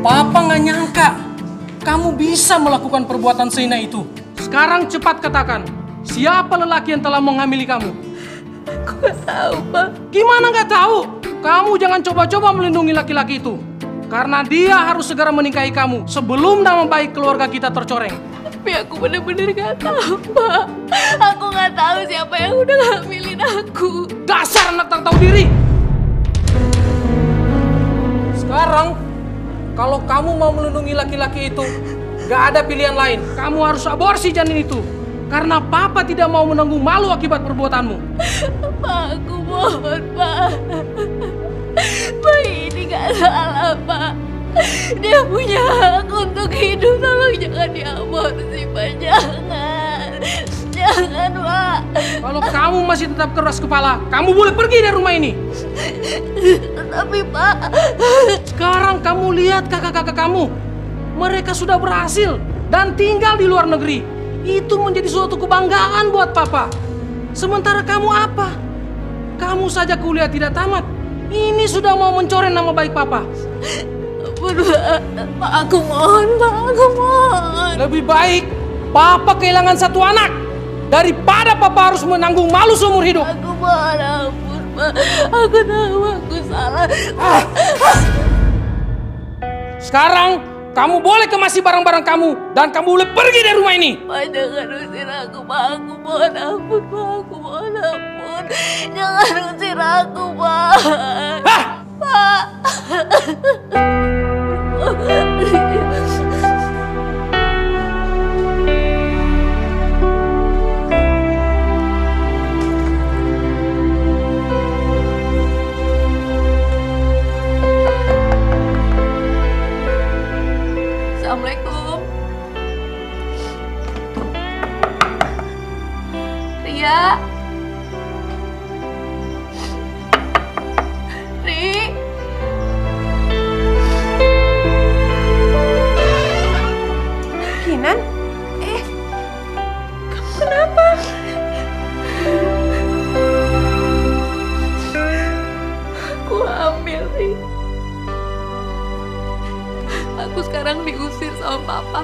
Papa nggak nyangka kamu bisa melakukan perbuatan sehina itu. Sekarang cepat katakan, siapa lelaki yang telah menghamili kamu? Aku nggak tahu, Pak. Gimana nggak tahu? Kamu jangan coba-coba melindungi laki-laki itu. Karena dia harus segera menikahi kamu sebelum nama baik keluarga kita tercoreng. Tapi aku bener-bener nggak tahu, Pak. Aku nggak tahu siapa yang udah ngambilin aku. Dasar anak tak tahu diri! Sekarang, kalau kamu mau melindungi laki-laki itu, gak ada pilihan lain. Kamu harus aborsi janin itu. Karena Papa tidak mau menanggung malu akibat perbuatanmu. Pak, aku mohon, Pak. Bayi ini gak salah, Pak. Dia punya hak untuk hidup. Tolong jangan diaborsi, Pak. Jangan. Jangan, Pak. Kalau kamu masih tetap keras kepala, kamu boleh pergi dari rumah ini. Tapi, Pak, Sekarang kamu lihat kakak-kakak kamu. Mereka sudah berhasil dan tinggal di luar negeri. Itu menjadi suatu kebanggaan buat Papa. Sementara kamu apa? Kamu saja kuliah tidak tamat. Ini sudah mau mencoreng nama baik Papa. Pak, aku mohon, Pak. Aku mohon. Lebih baik Papa kehilangan satu anak daripada Papa harus menanggung malu seumur hidup. Aku mohon ampun, Pak. Aku tahu aku salah. Sekarang kamu boleh kemasi barang-barang kamu dan kamu boleh pergi dari rumah ini. Pak, jangan usir aku, Pak. Aku mohon ampun, Pak. Aku mohon ampun. Jangan usir aku, Pak. Hah? Pak. Assalamualaikum. Ria. Ri. Kinan? Kamu kenapa? Aku hamil, Ri. Aku sekarang diusir sama Papa.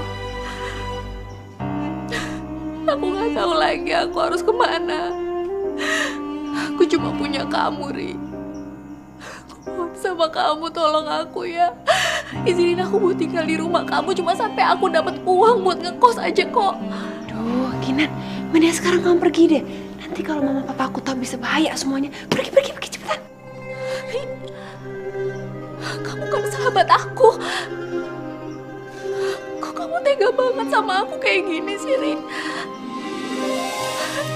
Aku nggak tahu lagi aku harus kemana. Aku cuma punya kamu, Ri. Aku mohon sama kamu, tolong aku ya. Izinin aku buat tinggal di rumah kamu cuma sampai aku dapat uang buat ngekos aja kok. Duh, Kinan, mending sekarang kamu pergi deh. Nanti kalau mama papa aku tahu bisa bahaya semuanya. Pergi cepetan. Ri, kamu kan sahabat aku. Kok kamu tega banget sama aku kayak gini sih, Ri?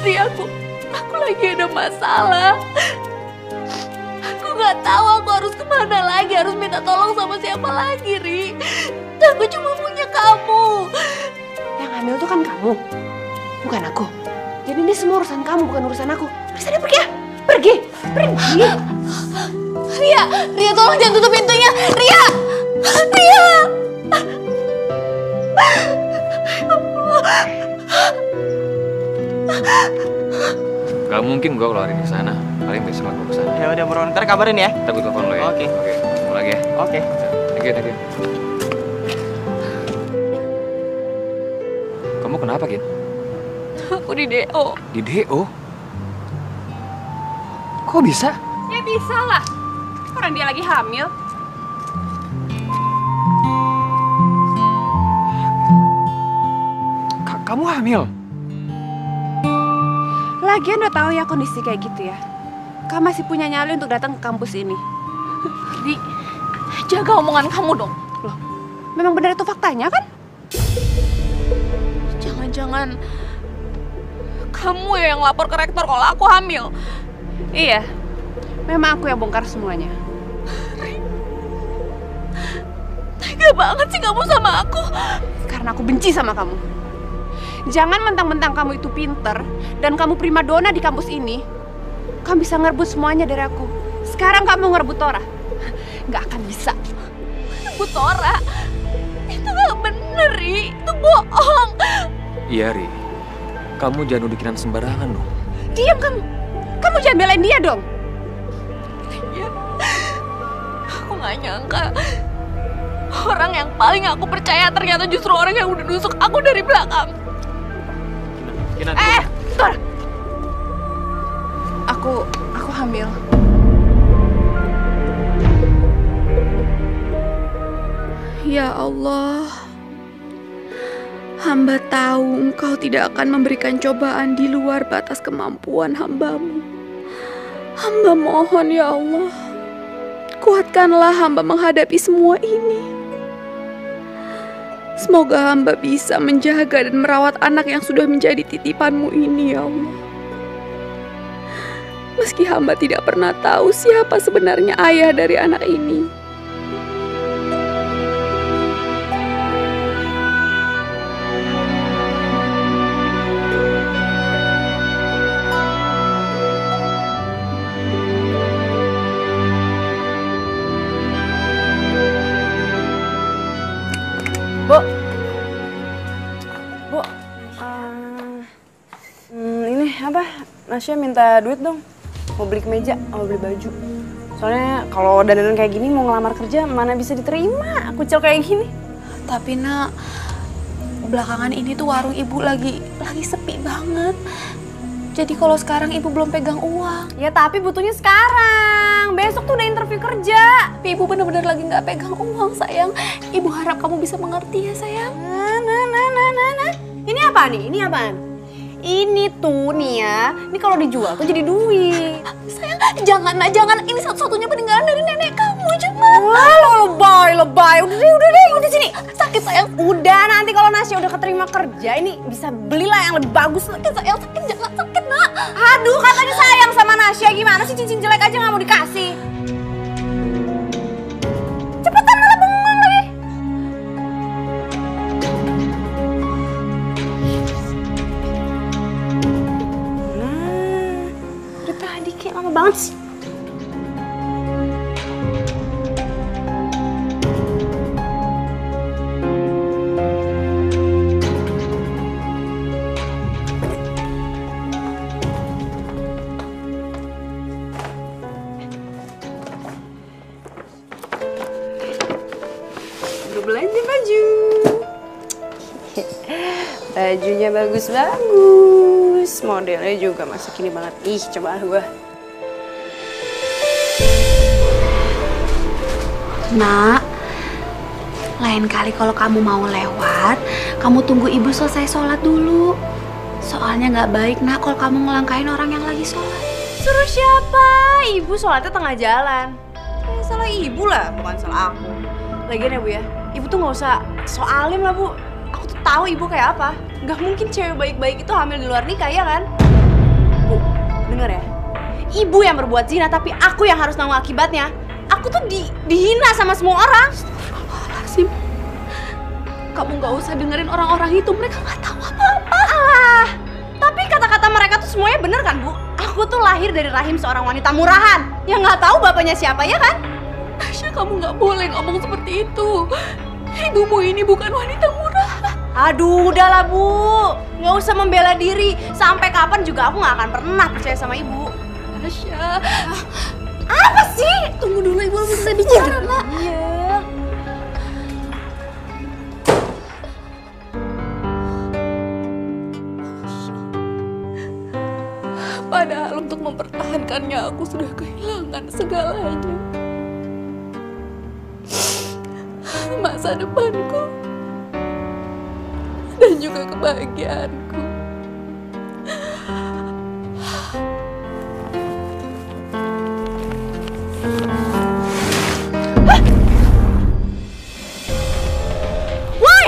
Ri, aku lagi ada masalah. Aku nggak tahu aku harus kemana lagi, harus minta tolong sama siapa lagi, Ri. Aku cuma punya kamu. Yang hamil tuh kan kamu, bukan aku. Jadi ini semua urusan kamu, bukan urusan aku. Udah pergi ya, pergi. Ria, tolong jangan tutup pintunya, Ria. Gak mungkin gue keluarin di sana. Paling besok aku ke sana. Ya udah, Bro. Ntar kabarin ya. Ntar gue telepon lo ya. Oke. Ketemu lagi ya. Oke. Thank you. Kamu kenapa, Gin? Aku di DO. Di DO? Kok bisa? Ya bisa lah, orang dia lagi hamil. Kamu hamil? Lagian udah tahu ya kondisi kayak gitu ya. Kamu masih punya nyali untuk datang ke kampus ini. Di, jaga omongan kamu dong. Loh, memang benar itu faktanya kan? Jangan-jangan kamu ya yang lapor ke rektor kalau aku hamil. Iya, memang aku yang bongkar semuanya. Tega banget sih kamu sama aku. Karena aku benci sama kamu. Jangan mentang-mentang kamu itu pinter dan kamu primadona di kampus ini, kamu bisa ngerebut semuanya dari aku. Sekarang kamu ngerebut Tora. Nggak akan bisa. Bu Tora, itu gak bener, Ri. Itu bohong. Iya, Ri. Kamu jangan nuduh sembarangan dong. Diam kamu. Kamu jangan belain dia dong. Iya. Aku nggak nyangka orang yang paling aku percaya ternyata justru orang yang udah nusuk aku dari belakang. Kinan. Bentar. Aku hamil. Ya Allah, hamba tahu Engkau tidak akan memberikan cobaan di luar batas kemampuan hamba-Mu. Hamba mohon ya Allah, kuatkanlah hamba menghadapi semua ini. Semoga hamba bisa menjaga dan merawat anak yang sudah menjadi titipan-Mu ini ya Allah. Meski hamba tidak pernah tahu siapa sebenarnya ayah dari anak ini. Ini apa? Nasya minta duit dong. Mau beli kemeja, mau beli baju. Soalnya kalau dandanan kayak gini mau ngelamar kerja mana bisa diterima. Kucel kayak gini. Tapi nak, belakangan ini tuh warung ibu lagi sepi banget. Jadi kalau sekarang ibu belum pegang uang. Ya tapi butuhnya sekarang. Besok tuh udah interview kerja. Tapi ibu bener-bener lagi nggak pegang uang sayang. Ibu harap kamu bisa mengerti ya sayang. Nah. Ini apa nih? Ini apaan? Ini tuh nih ya, ini kalau dijual tuh jadi duit. Sayang, jangan nak, jangan. Ini satu-satunya peninggalan dari nenek kamu cuma. Wah, lo lebay. Udah deh, sini. Sakit sayang. Udah, nanti kalau Nasya udah keterima kerja, ini bisa belilah yang lebih bagus. Sakit sayang, sakit, jangan sakit nak. Aduh, katanya sayang sama Nasya, gimana sih cincin jelek aja nggak mau dikasih? Cepetan malah bengong lagi. Kayak lama banget sih. Udah belanja baju. Bajunya bagus-bagus. Modelnya juga masa kini banget. Ih, coba gua. Nak, lain kali kalau kamu mau lewat, kamu tunggu ibu selesai sholat dulu. Soalnya nggak baik nak kalau kamu ngelangkain orang yang lagi sholat. Suruh siapa? Ibu sholatnya tengah jalan. Ya salah ibu lah, bukan salah aku. Lagian ya Bu ya, ibu tuh nggak usah soalim lah Bu. Aku tuh tahu ibu kayak apa. Nggak mungkin cewek baik-baik itu hamil di luar nikah ya kan? Bu, denger ya. Ibu yang berbuat zina tapi aku yang harus nanggung akibatnya. Aku tuh dihina sama semua orang. Astagfirullahaladzim. Kamu nggak usah dengerin orang-orang itu, mereka nggak tahu apa-apa. Tapi kata-kata mereka tuh semuanya bener kan Bu? Aku tuh lahir dari rahim seorang wanita murahan yang nggak tahu bapaknya siapa ya kan? Tasya, kamu nggak boleh ngomong seperti itu. Ibumu ini bukan wanita murahan. Aduh, udahlah Bu, nggak usah membela diri. Sampai kapan juga aku nggak akan pernah percaya sama ibu. Tasya. Apa sih? Tunggu dulu, ibu bisa bicara nak. Iya. Padahal untuk mempertahankannya aku sudah kehilangan segalanya. Masa depanku dan juga kebahagiaanku. Woi,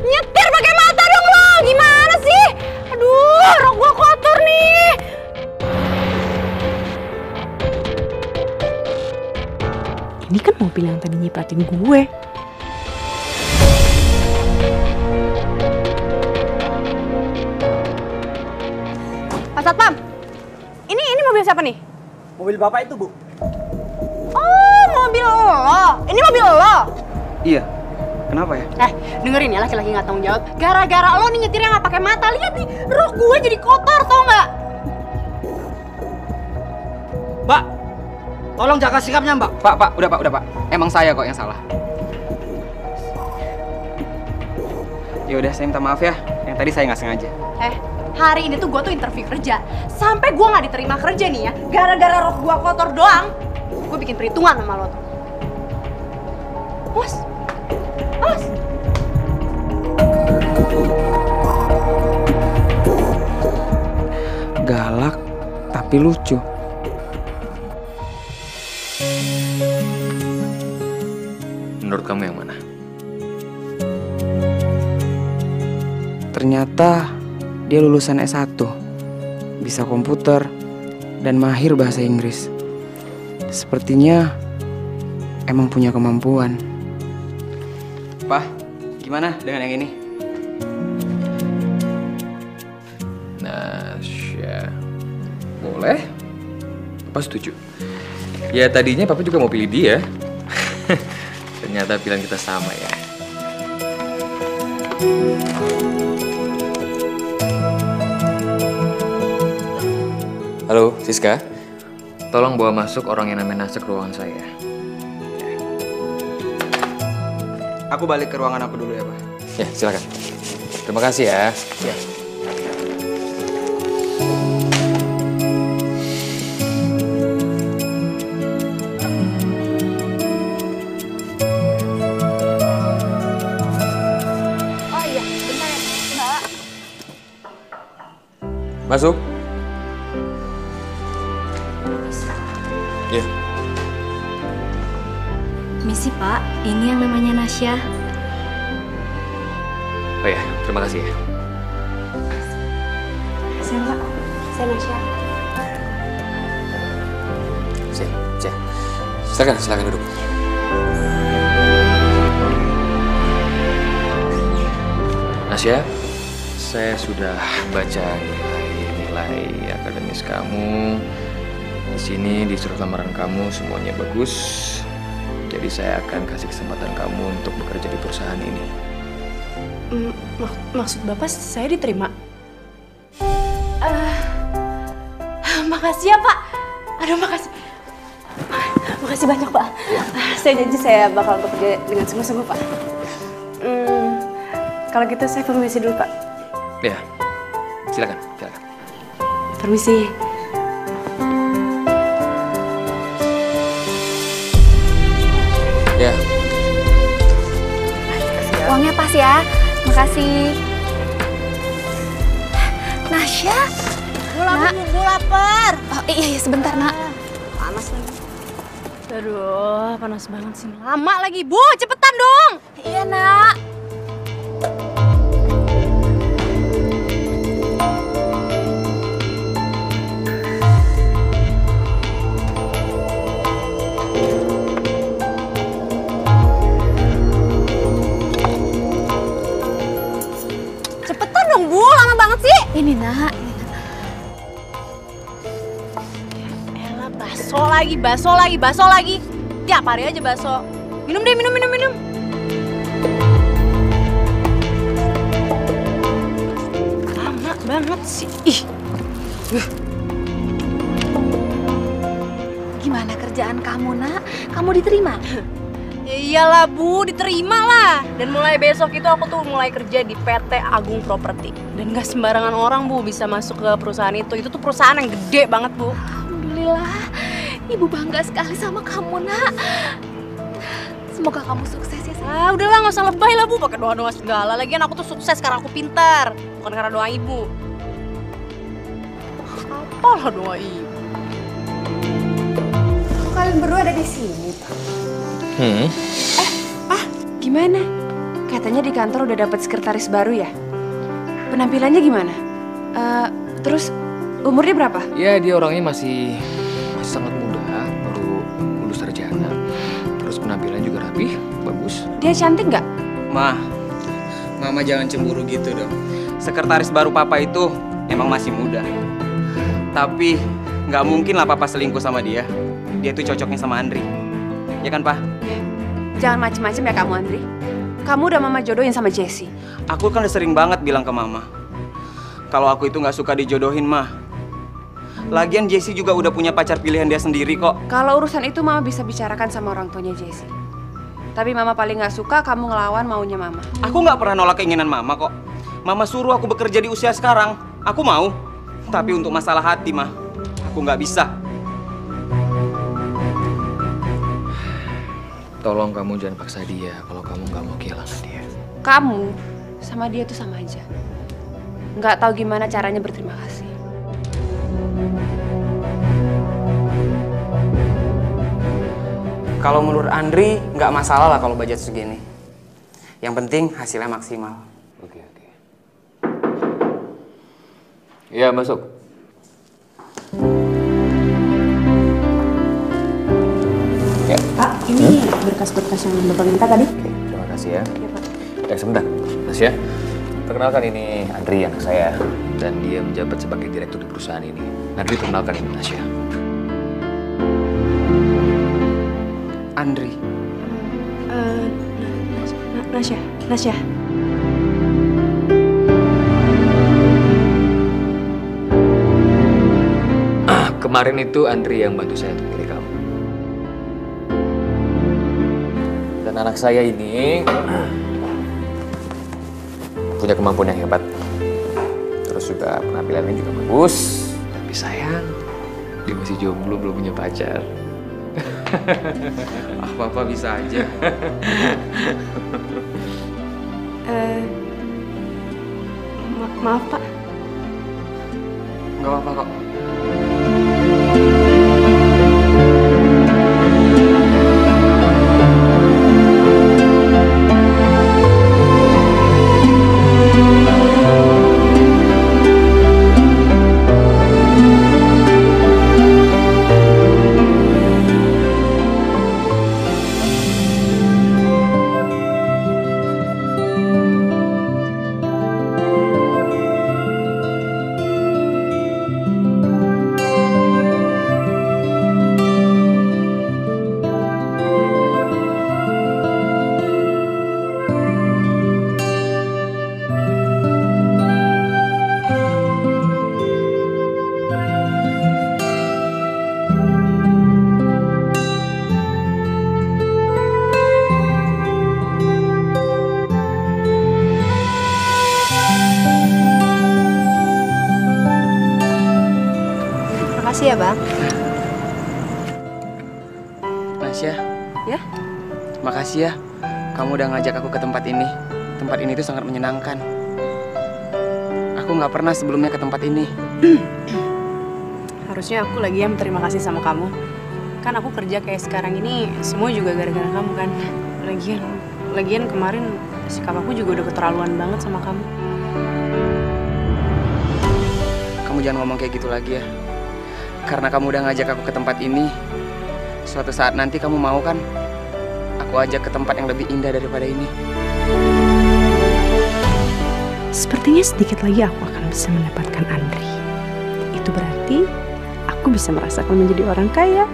nyetir pakai mata dong lo. Gimana sih? Aduh, rok gua kotor nih. Ini kan mobil yang tadi nyipratin gue. Pak Satpam, ini mobil siapa nih? Mobil bapak itu, Bu. Oh, mobil lo. Ini mobil lo. Iya. Kenapa ya? Dengerin ya laki-laki nggak tanggung jawab. Gara-gara lo nih nyetirnya nggak pakai mata. Lihat nih, rok gue jadi kotor, tau nggak? Mbak, tolong jaga sikapnya Mbak. Pak, udah Pak. Emang saya kok yang salah. Ya udah, saya minta maaf ya. Yang tadi saya nggak sengaja. Hari ini tuh gue tuh interview kerja. Sampai gue nggak diterima kerja nih ya. Gara-gara rok gue kotor doang. Gue bikin perhitungan sama lo tuh. Bos. Galak, tapi lucu. Menurut kamu yang mana? Ternyata dia lulusan S1, bisa komputer, dan mahir bahasa Inggris. Sepertinya emang punya kemampuan. Pak, gimana dengan yang ini? Nasya. Boleh? Papa setuju. Ya tadinya Papa juga mau pilih dia. Ternyata pilihan kita sama ya. Halo, Siska. Tolong bawa masuk orang yang namanya Nasya ke ruangan saya. Aku balik ke ruangan aku dulu ya, Pak. Ya, silakan. Terima kasih ya. Ya. Oh iya, bentar ya, Mbak. Masuk. Ya. Misi Pak, ini yang namanya Nasya. Oh ya, terima kasih ya. Saya Mbak, saya Nasya. Silakan duduk. Nasya, saya sudah baca nilai akademis kamu. Di sini di surat lamaran kamu semuanya bagus. Jadi saya akan kasih kesempatan kamu untuk bekerja di perusahaan ini. Maksud Bapak saya diterima? Makasih ya Pak. Aduh makasih. Makasih banyak Pak. Saya janji saya bakal bekerja dengan sungguh-sungguh Pak. Kalau gitu saya permisi dulu Pak. Ya, silakan. Permisi. Ya. Uangnya pas ya. Makasih. Nasya. Gue lapar. Oh iya sebentar nak. Panas lagi. Aduh, panas banget sih. Lama lagi, Bu. Cepetan dong. Iya nak. Cepetan dong, Bu. Lama banget sih. Ini nak. Elah, baso lagi. Tiap hari aja baso. Minum deh, minum. Lama banget sih. Ih. Gimana kerjaan kamu nak? Kamu diterima? Ya iyalah Bu, diterima lah. Dan mulai besok itu aku tuh mulai kerja di PT Agung Properti. Dan gak sembarangan orang Bu bisa masuk ke perusahaan itu. Itu tuh perusahaan yang gede banget Bu. Alhamdulillah. Ibu bangga sekali sama kamu nak. Semoga kamu sukses ya sayang. Udahlah gak usah lebay lah Bu, pakai doa-doa segala. Lagian aku tuh sukses karena aku pintar, bukan karena doa Ibu. Apalah doa Ibu. Kalian berdua ada di sini, Pak. Gimana? Katanya di kantor udah dapat sekretaris baru ya? Penampilannya gimana? Terus umurnya berapa? Ya, dia orangnya masih sangat muda, baru lulus sarjana. Terus penampilan juga rapih, bagus. Dia cantik nggak? Mama jangan cemburu gitu dong. Sekretaris baru Papa itu emang masih muda. Tapi nggak mungkin lah Papa selingkuh sama dia. Dia tuh cocoknya sama Andri. Ya kan, Pak? Jangan macem-macem ya kamu, Andri. Kamu udah mama jodohin sama Jesse. Aku kan udah sering banget bilang ke mama kalau aku itu nggak suka dijodohin, mah. Lagian Jesse juga udah punya pacar pilihan dia sendiri kok. Kalau urusan itu mama bisa bicarakan sama orang tuanya Jesse. Tapi mama paling nggak suka kamu ngelawan maunya mama. Aku nggak pernah nolak keinginan mama kok. Mama suruh aku bekerja di usia sekarang. Aku mau. Tapi untuk masalah hati, mah, aku nggak bisa. Tolong kamu jangan paksa dia kalau kamu nggak mau kehilangan dia. Kamu sama dia tuh sama aja. Nggak tahu gimana caranya berterima kasih. Kalau menurut Andri, nggak masalah lah kalau budget segini. Yang penting hasilnya maksimal. Oke. Iya, masuk. Ya. Pak, ini berkas-berkas yang Bapak minta tadi. Oke, terima kasih ya. Sebentar, Nasya. Perkenalkan, ini Andri, anak saya. Dan dia menjabat sebagai direktur di perusahaan ini. Andri, perkenalkan, ini Nasya. Andri. Nasya. Kemarin itu Andri yang bantu saya untuk pilih kamu. Dan anak saya ini punya kemampuan yang hebat. Terus juga penampilannya juga bagus. Tapi sayang, dia masih jomblo, belum punya pacar. Ah, Bapak bisa aja. Maaf, Pak. Nggak apa-apa kok. Makasih ya, Bang. Nasya. Ya? Makasih ya. Kamu udah ngajak aku ke tempat ini. Tempat ini tuh sangat menyenangkan. Aku nggak pernah sebelumnya ke tempat ini. Harusnya aku lagi yang terima kasih sama kamu. Kan aku kerja kayak sekarang ini semua juga gara-gara kamu kan. Lagian kemarin sikap aku juga udah keterlaluan banget sama kamu. Kamu jangan ngomong kayak gitu lagi ya. Karena kamu udah ngajak aku ke tempat ini. Suatu saat nanti kamu mau kan? Aku ajak ke tempat yang lebih indah daripada ini. Sepertinya sedikit lagi aku akan bisa mendapatkan Andri. Itu berarti aku bisa merasakan menjadi orang kaya.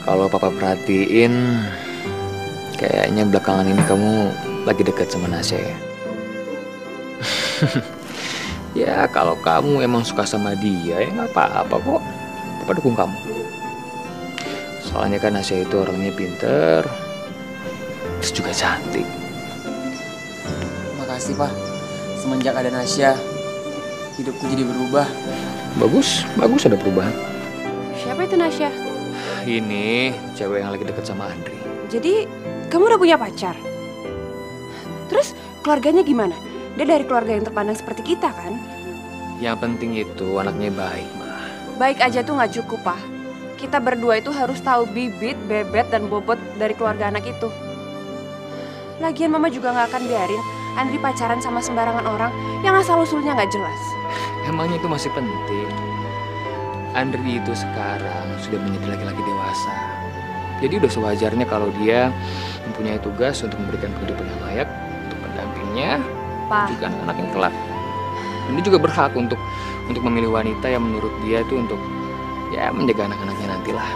Kalau papa perhatiin, kayaknya belakangan ini kamu lagi dekat sama Nasya ya? Ya kalau kamu emang suka sama dia ya nggak apa-apa kok. Papa dukung kamu. Soalnya kan Nasya itu orangnya pinter, terus juga cantik. Makasih Pak. Semenjak ada Nasya, hidupku jadi berubah. Bagus ada perubahan. Siapa itu Nasya? Ini cewek yang lagi deket sama Andri. Jadi kamu udah punya pacar? Terus keluarganya gimana? Dia dari keluarga yang terpandang seperti kita kan? Yang penting itu anaknya baik, Ma. Baik aja tuh nggak cukup, Pak. Kita berdua itu harus tahu bibit, bebet, dan bobot dari keluarga anak itu. Lagian Mama juga nggak akan biarin Andri pacaran sama sembarangan orang yang asal-usulnya nggak jelas. Emangnya itu masih penting? Andri itu sekarang sudah menjadi laki-laki dewasa. Jadi udah sewajarnya kalau dia mempunyai tugas untuk memberikan kehidupan yang layak untuk pendampingnya, Pak. juga anak-anak yang kelak. Dan dia juga berhak untuk untuk memilih wanita yang menurut dia itu untuk ya menjaga anak-anaknya nantilah.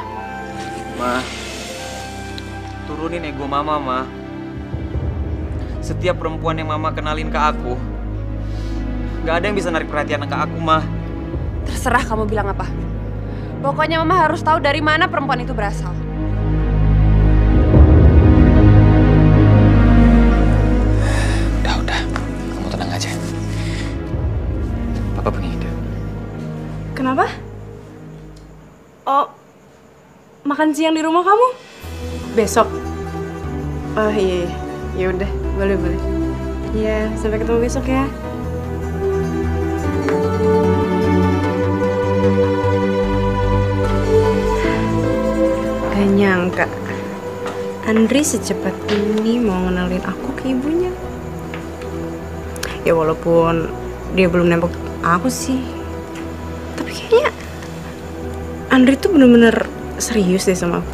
Ma, turunin ego mama, Ma. Setiap perempuan yang mama kenalin ke aku, gak ada yang bisa narik perhatian ke aku, Ma. Terserah kamu bilang apa. Pokoknya mama harus tahu dari mana perempuan itu berasal. Udah, kamu tenang aja. Papa punya ide. Kenapa? Oh, makan siang di rumah kamu? Besok? Oh iya, ya udah, boleh. Ya, sampai ketemu besok ya. Gak nyangka, Andri secepat ini mau ngenalin aku ke ibunya. Ya walaupun dia belum nembak aku sih, tapi kayaknya Andri tuh bener-bener serius deh sama aku.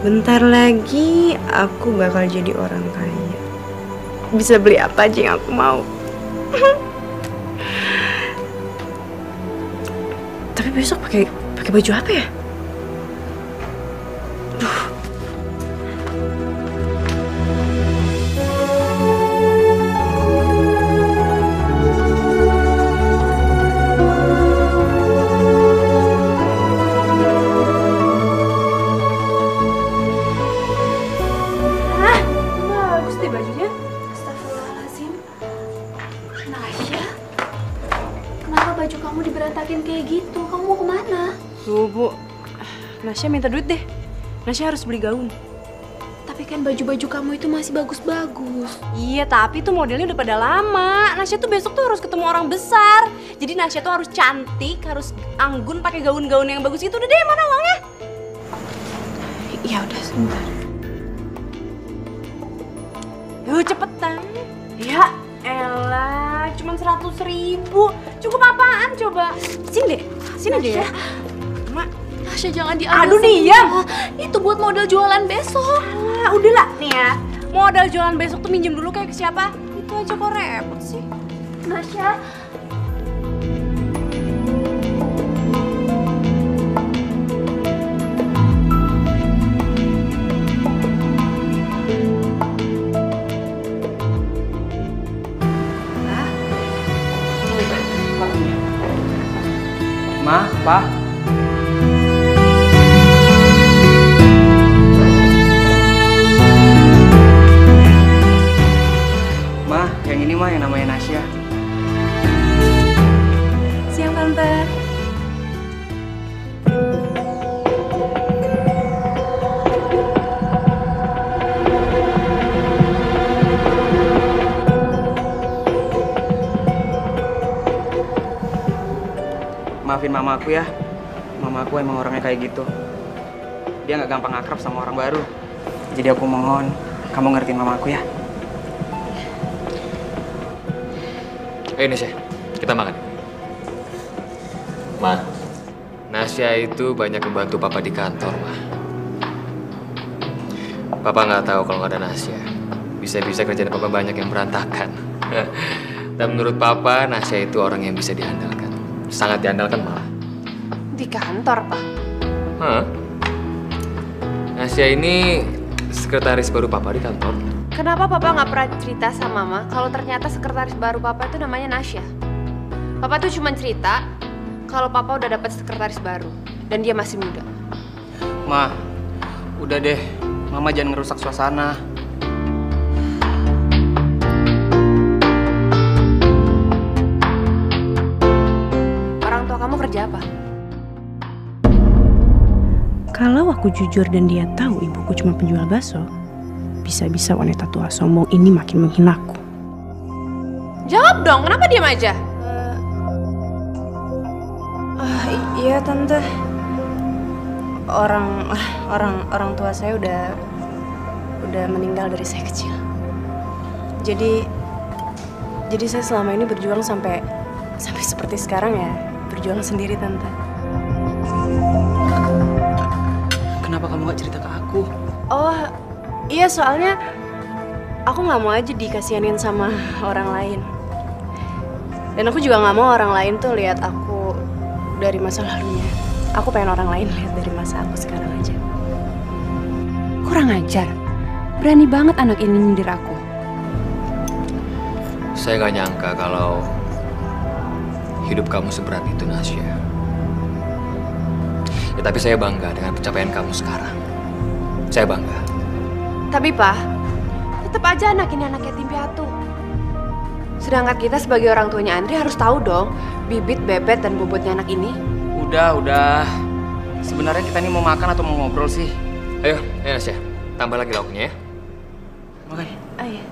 Bentar lagi aku bakal jadi orang kaya. Bisa beli apa aja yang aku mau. Tapi besok pakai baju apa ya? Bu, Nasya minta duit deh. Nasya harus beli gaun. Tapi kan baju-baju kamu itu masih bagus-bagus. Iya, tapi tuh modelnya udah pada lama. Nasya tuh besok tuh harus ketemu orang besar. Jadi Nasya tuh harus cantik, harus anggun pakai gaun-gaun yang bagus itu. Udah deh, mana uangnya? Ya udah, sebentar. Yuk, cepetan. Ya elah, cuma 100.000. Cukup apaan coba? Sini deh, sini deh ya. Nasya jangan diambil. Aduh diam. Itu buat modal jualan besok. Ah, udahlah nih ya. Modal jualan besok tuh minjem dulu kayak ke siapa? Itu aja kok repot sih. Nasya. Ma, Pa. Ma, yang ini mah yang namanya Nasya. Siang Tante. Maafin mama aku ya. Mama aku emang orangnya kayak gitu. Dia nggak gampang akrab sama orang baru. Jadi aku mohon kamu ngertiin mama aku ya. Ayo Nasya, kita makan. Ma, Nasya itu banyak membantu Papa di kantor, Ma. Papa nggak tahu kalau nggak ada Nasya. Bisa-bisa kerjaan Papa banyak yang berantakan. Dan menurut Papa, Nasya itu orang yang bisa diandalkan. Sangat diandalkan malah. Di kantor, Pak? Hah? Nasya ini sekretaris baru Papa di kantor. Kenapa Papa nggak pernah cerita sama Mama kalau ternyata sekretaris baru Papa itu namanya Nasya? Papa tuh cuma cerita kalau Papa udah dapat sekretaris baru dan dia masih muda. Ma, udah deh. Mama jangan ngerusak suasana. Orang tua kamu kerja apa? Kalau aku jujur dan dia tahu ibuku cuma penjual bakso, bisa-bisa wanita tua sombong ini makin menghinaku. Jawab dong, kenapa diam aja? Iya Tante. Orang tua saya udah meninggal dari saya kecil. Jadi saya selama ini berjuang sampai seperti sekarang ya, berjuang sendiri Tante. Kenapa kamu gak cerita ke aku? Oh, iya soalnya aku nggak mau aja dikasihanin sama orang lain. Dan aku juga nggak mau orang lain tuh lihat aku dari masa lalunya. Aku pengen orang lain lihat dari masa aku sekarang aja. Kurang ajar. Berani banget anak ini nyindir aku. Saya nggak nyangka kalau hidup kamu seberat itu, Nasya. Ya, tapi saya bangga dengan pencapaian kamu sekarang. Saya bangga. Tapi Pak, tetap aja anak ini anak yatim piatu. Sedangkan kita sebagai orang tuanya Andri harus tahu dong bibit, bebet, dan bobotnya anak ini. Udah. Sebenarnya kita ini mau makan atau mau ngobrol sih? Ayo Nasya, tambah lagi lauknya ya. Makan. Iya.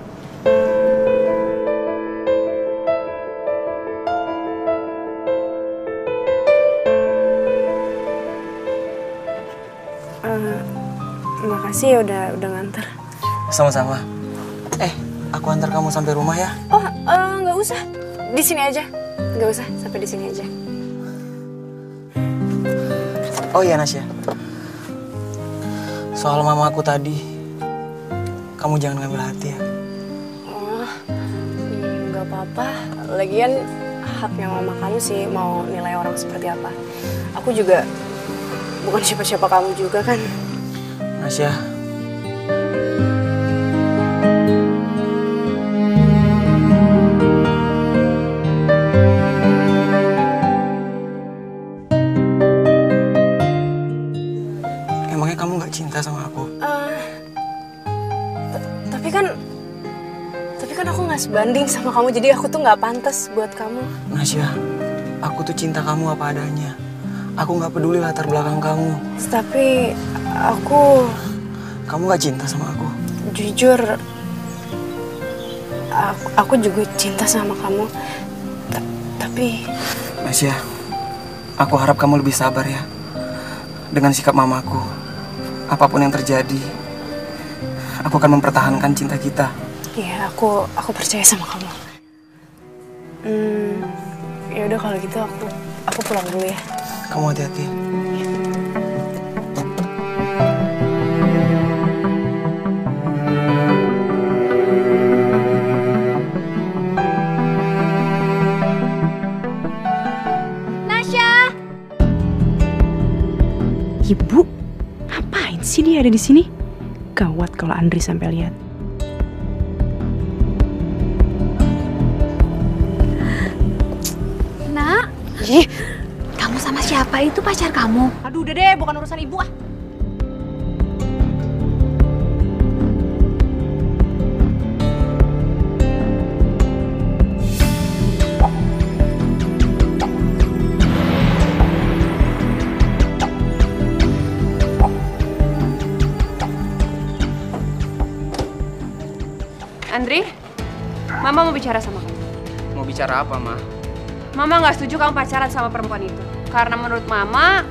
Makasih ya udah nganter. Sama-sama. Aku antar kamu sampai rumah ya. Oh, nggak usah. Di sini aja. Nggak usah, sampai di sini aja. Oh iya Nasya. Soal mama aku tadi, kamu jangan ngambil hati ya. Oh, nggak apa-apa. Lagian haknya mama kamu sih mau nilai orang seperti apa. Aku juga bukan siapa-siapa kamu juga kan. Nasya. Emangnya kamu nggak cinta sama aku? Tapi kan aku nggak sebanding sama kamu, jadi aku tuh nggak pantas buat kamu. Nasya, aku tuh cinta kamu apa adanya. Aku nggak peduli latar belakang kamu. Tapi Kamu nggak cinta sama aku? jujur, aku juga cinta sama kamu. Tapi Nasya, aku harap kamu lebih sabar ya dengan sikap mamaku. Apapun yang terjadi, aku akan mempertahankan cinta kita. iya, aku percaya sama kamu. Ya udah kalau gitu aku pulang dulu ya. Kamu hati-hati. Ibu, ngapain sih dia ada di sini? Gawat kalau Andri sampai lihat. Nak, kamu sama siapa? Itu pacar kamu? Aduh udah deh, bukan urusan ibu ah. Andri, Mama mau bicara sama kamu. Mau bicara apa, Ma? Mama nggak setuju kamu pacaran sama perempuan itu. Karena menurut Mama,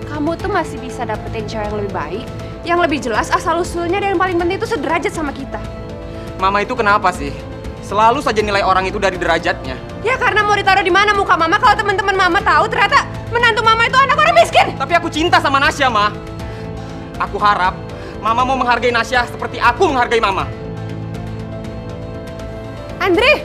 kamu tuh masih bisa dapetin cewek yang lebih baik, yang lebih jelas asal-usulnya, dan yang paling penting itu sederajat sama kita. Mama itu kenapa sih? Selalu saja nilai orang itu dari derajatnya. Ya karena mau ditaruh di mana muka Mama kalau teman-teman Mama tahu ternyata menantu Mama itu anak orang miskin. Tapi aku cinta sama Nasya, Ma. Aku harap Mama mau menghargai Nasya seperti aku menghargai Mama. Andri,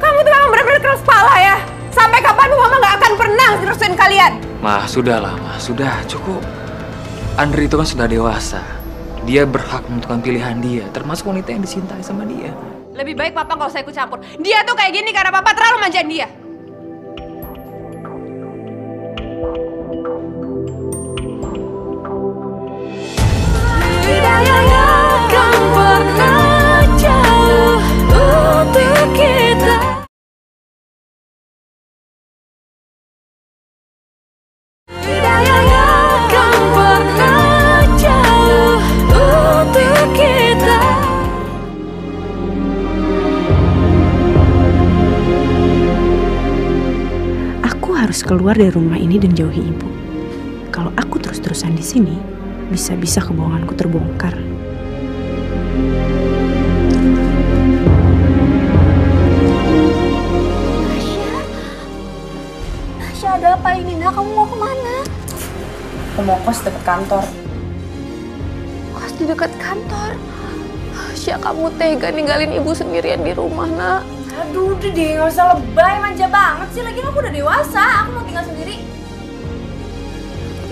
kamu tuh memang benar-benar keras kepala ya. Sampai kapan Mama nggak akan pernah ngerestuin kalian? Ma, sudahlah, Ma. Sudah, cukup. Andri itu kan sudah dewasa. Dia berhak menentukan pilihan dia, termasuk wanita yang dicintai sama dia. Lebih baik Papa nggak usah ikut campur. Dia tuh kayak gini karena Papa terlalu manjain dia. Keluar dari rumah ini dan jauhi ibu. Kalau aku terus-terusan di sini, bisa-bisa kebohonganku terbongkar. Nasya, ada apa ini? Nah, kamu mau kemana? Aku mau kos dekat kantor. Kos di dekat kantor? Nasya, kamu tega ninggalin ibu sendirian di rumah, Nak. Aduh, udah deh, gak usah lebay, manja banget sih. Lagian aku udah dewasa, aku mau tinggal sendiri.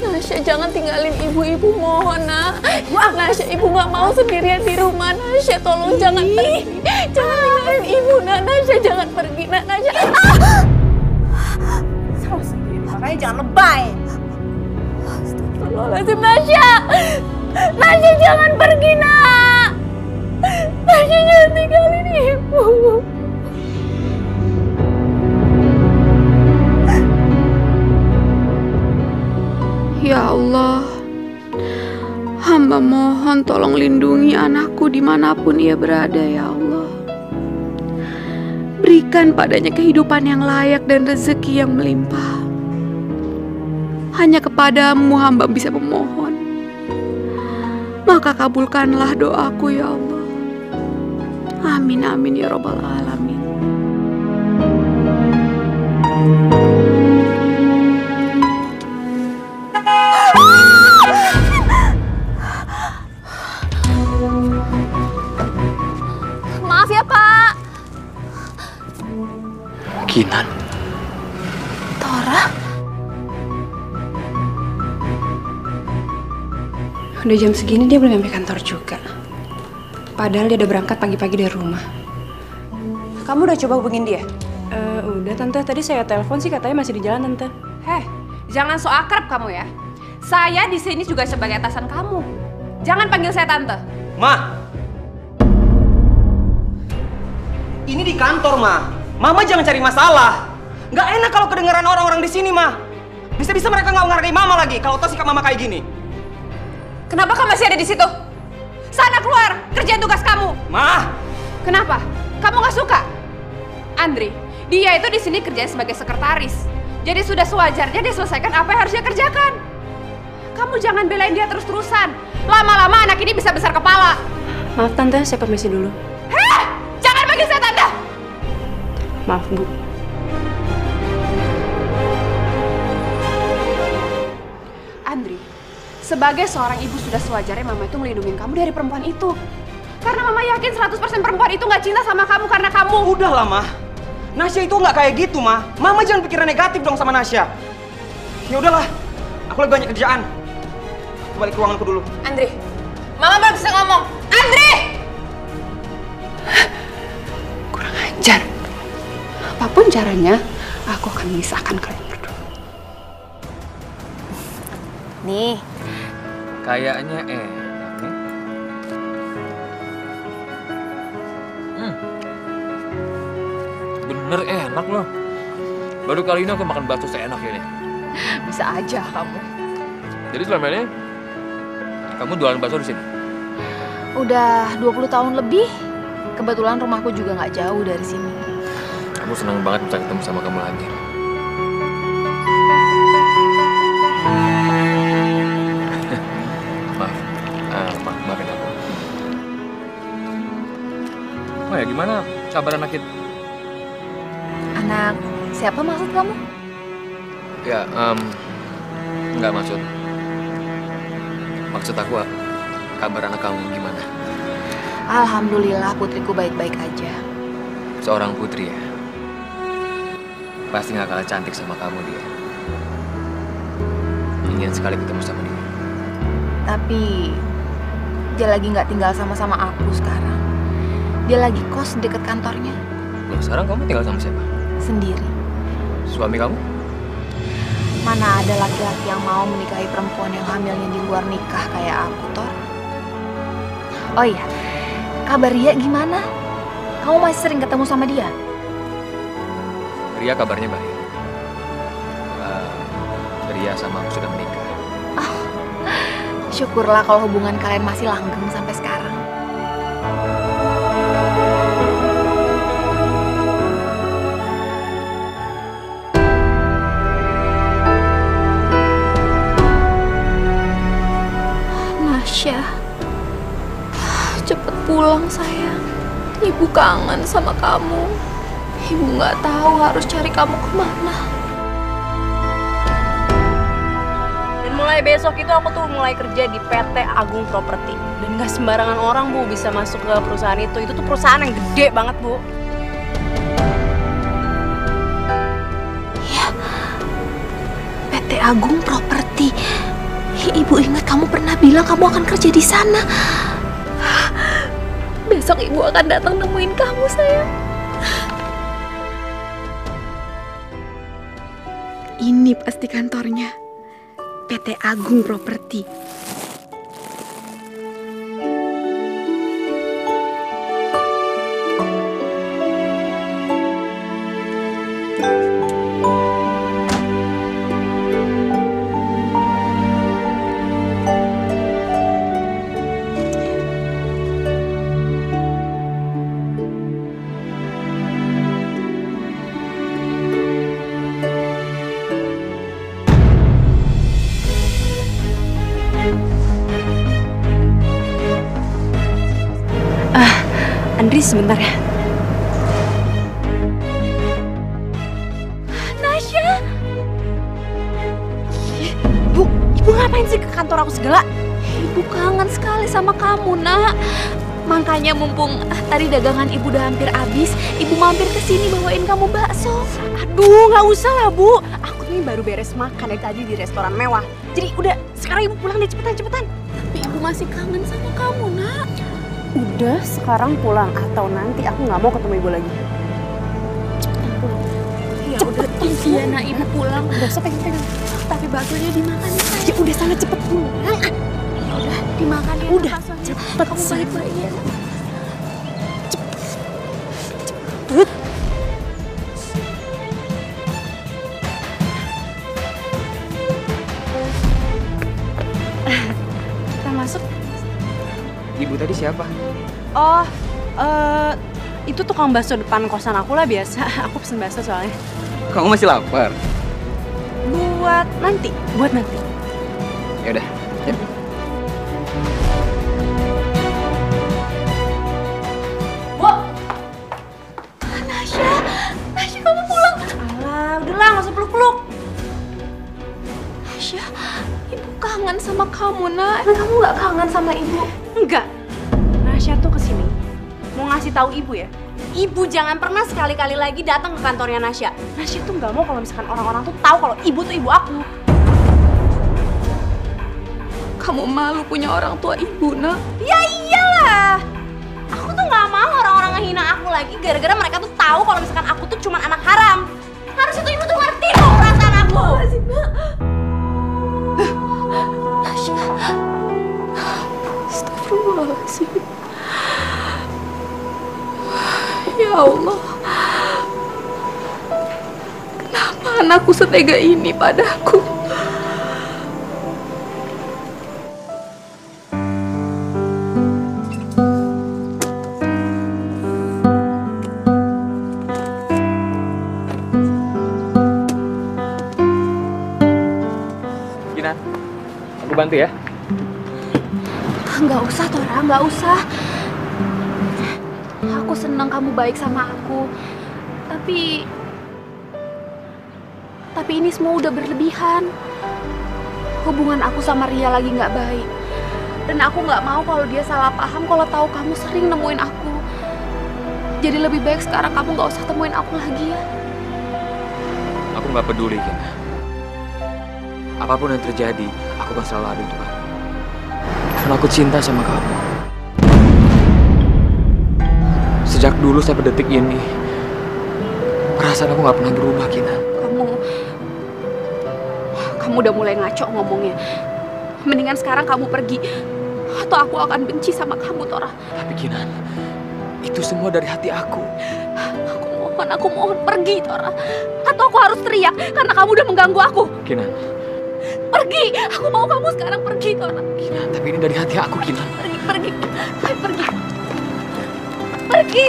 Nasya, jangan tinggalin ibu-ibu, mohon nak. Nasya, ibu gak mau sendirian di rumah. Nasya, tolong jangan pergi. Jangan tinggalin ibu, nak. Nasya, jangan pergi, nak. Nasya. Sama sendiri, makanya jangan lebay. Astagfirullahaladzim, Nasya. Nasya, jangan pergi, nak. Nasya, jangan tinggalin ibu. Ya Allah, hamba mohon tolong lindungi anakku dimanapun ia berada ya Allah. Berikan padanya kehidupan yang layak dan rezeki yang melimpah. Hanya kepadamu hamba bisa memohon. Maka kabulkanlah doaku ya Allah. Amin amin ya Rabbal Alamin. Maaf ya, Pak. Kinan. Tora? Udah jam segini dia belum sampai kantor juga. Padahal dia udah berangkat pagi-pagi dari rumah. Kamu udah coba hubungin dia? Udah tante, tadi saya telepon sih katanya masih di jalan tante. Heh, jangan so akrab kamu ya. Saya di sini juga sebagai atasan kamu. Jangan panggil saya tante. Ma! Ini di kantor, Ma. Mama jangan cari masalah. Nggak enak kalau kedengaran orang-orang di sini, Ma. Bisa-bisa mereka nggak menghargai Mama lagi kalau tahu sikap Mama kayak gini. Kenapa kamu masih ada di situ? Sana keluar, kerjain tugas kamu. Ma! Kenapa? Kamu nggak suka? Andri, dia itu di sini kerjanya sebagai sekretaris. Jadi sudah sewajarnya dia selesaikan apa yang harus dia kerjakan. Kamu jangan belain dia terus-terusan. Lama-lama anak ini bisa besar kepala. Maaf tante, saya permisi dulu. Heh! Jangan panggil saya tante! Maaf Bu. Andri, sebagai seorang ibu sudah sewajarnya mama itu melindungi kamu dari perempuan itu. Karena mama yakin 100% perempuan itu nggak cinta sama kamu karena kamu. Udahlah, Ma. Nasya itu nggak kayak gitu, Ma. Mama jangan pikiran negatif dong sama Nasya. Ya udahlah, aku lagi banyak kerjaan. Aku balik ke ruanganku dulu. Andri, mama belum bisa ngomong. Andri! Kurang ajar. Apapun caranya, aku akan memisahkan kalian berdua. Nih, Kayaknya enak nih. Bener enak loh. Baru kali ini aku makan bakso seenak ini. bisa aja kamu. Jadi selama ini kamu jualan bakso di sini? Udah 20 tahun lebih. Kebetulan rumahku juga nggak jauh dari sini. Kamu senang banget bisa ketemu sama kamu lagi. Maafin aku. Oh ya, gimana kabar anak kita? Anak siapa maksud kamu? Ya, nggak maksud. Maksud aku, kabar anak kamu gimana? Alhamdulillah putriku baik-baik aja. Seorang putri ya? Pasti nggak kalah cantik sama kamu dia. Ingin sekali ketemu sama dia. Tapi dia lagi nggak tinggal sama-sama aku sekarang. Dia lagi kos di dekat kantornya. Loh, sekarang kamu tinggal sama siapa? Sendiri. Suami kamu? Mana ada laki-laki yang mau menikahi perempuan yang hamilnya di luar nikah kayak aku, Tor? Oh iya, kabar Ria gimana? Kamu masih sering ketemu sama dia? Ria kabarnya baik. Ria sama aku sudah menikah. Syukurlah kalau hubungan kalian masih langgeng sampai sekarang. Nasya, cepet pulang sayang. Ibu kangen sama kamu. Ibu nggak tahu harus cari kamu kemana. Mulai besok itu aku tuh mulai kerja di PT Agung Properti. Dan gak sembarangan orang, Bu, bisa masuk ke perusahaan itu. Itu tuh perusahaan yang gede banget, Bu. Ya, PT Agung Properti. Ibu ingat kamu pernah bilang kamu akan kerja di sana. Besok ibu akan datang nemuin kamu, sayang. Ini pasti kantornya. PT Agung Properti. Andri, sebentar ya. Nasya! Ibu ngapain sih ke kantor aku segala? Ibu kangen sekali sama kamu, Nak. Makanya mumpung tadi dagangan ibu udah hampir habis, ibu mampir ke sini bawain kamu bakso. Aduh, nggak usah lah, Bu. Aku nih baru beres makan dari tadi di restoran mewah. Jadi udah, sekarang ibu pulang deh, cepetan. Tapi ibu masih kangen sama kamu, Nak. Udah, sekarang pulang atau nanti aku nggak mau ketemu ibu lagi. Ya udah, iya, Nak, ibu pulang. Gak usah pegang. Tapi baksonya dimakan ya, sayang. Ya udah, sana cepet pulang. Ya udah, dimakan ya. Udah, baksonya. cepet. Kamu baik-baik ya, Nak. Cepet. Kita masuk. Ibu tadi siapa? Oh, itu tukang bakso depan kosan aku lah biasa. Aku pesen bakso soalnya. Kamu masih lapar? Buat nanti. Ya udah. Ya. Nasya, kamu pulang. Alah, udahlah, nggak usah peluk-peluk. Nasya, ibu kangen sama kamu, Nak. Emang kamu nggak kangen sama ibu? Enggak. Nasya tuh kesini mau ngasih tahu ibu ya. Ibu jangan pernah sekali-kali lagi datang ke kantornya Nasya. Nasya tuh nggak mau kalau misalkan orang-orang tuh tahu kalau ibu tuh ibu aku. Kamu malu punya orang tua ibu, Nak. Ya iyalah. Aku tuh nggak mau orang-orang ngehina aku lagi gara-gara mereka tuh tahu kalau misalkan aku tuh cuma anak haram. Harusnya tuh ibu tuh ngerti kok perasaan aku. Nasya. Astagfirullahaladzim. Ya Allah. Kenapa anakku setega ini padaku? Gina, aku bantu ya. Nggak usah, Tora, nggak usah. Aku senang kamu baik sama aku. Tapi ini semua udah berlebihan. Hubungan aku sama Ria lagi nggak baik. Dan aku nggak mau kalau dia salah paham kalau tahu kamu sering nemuin aku. Jadi lebih baik sekarang kamu nggak usah temuin aku lagi ya. Aku nggak peduli, Gina. Apapun yang terjadi, aku akan selalu ada untuk kamu. Karena aku cinta sama kamu. Sejak dulu sampai detik ini, perasaan aku nggak pernah berubah, Gina. Kamu udah mulai ngaco ngomongnya. Mendingan sekarang kamu pergi, atau aku akan benci sama kamu, Tora. Tapi Kinan, itu semua dari hati aku. Aku mohon pergi, Tora. Atau aku harus teriak karena kamu udah mengganggu aku. Kinan. Pergi, aku mau kamu sekarang pergi, Tora. Kinan, tapi ini dari hati aku, Kinan. Pergi. Pergi.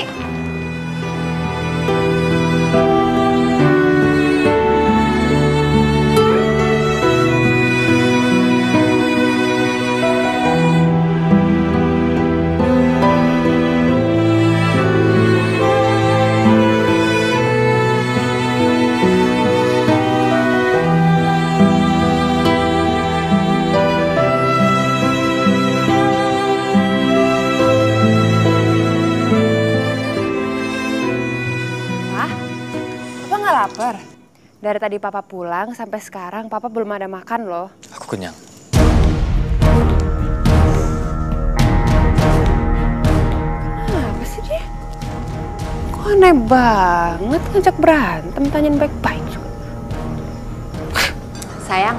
Dari tadi Papa pulang sampai sekarang Papa belum ada makan loh. Aku kenyang. Kenapa sih dia? Kok aneh banget ngajak berantem, tanyain baik-baik. Sayang,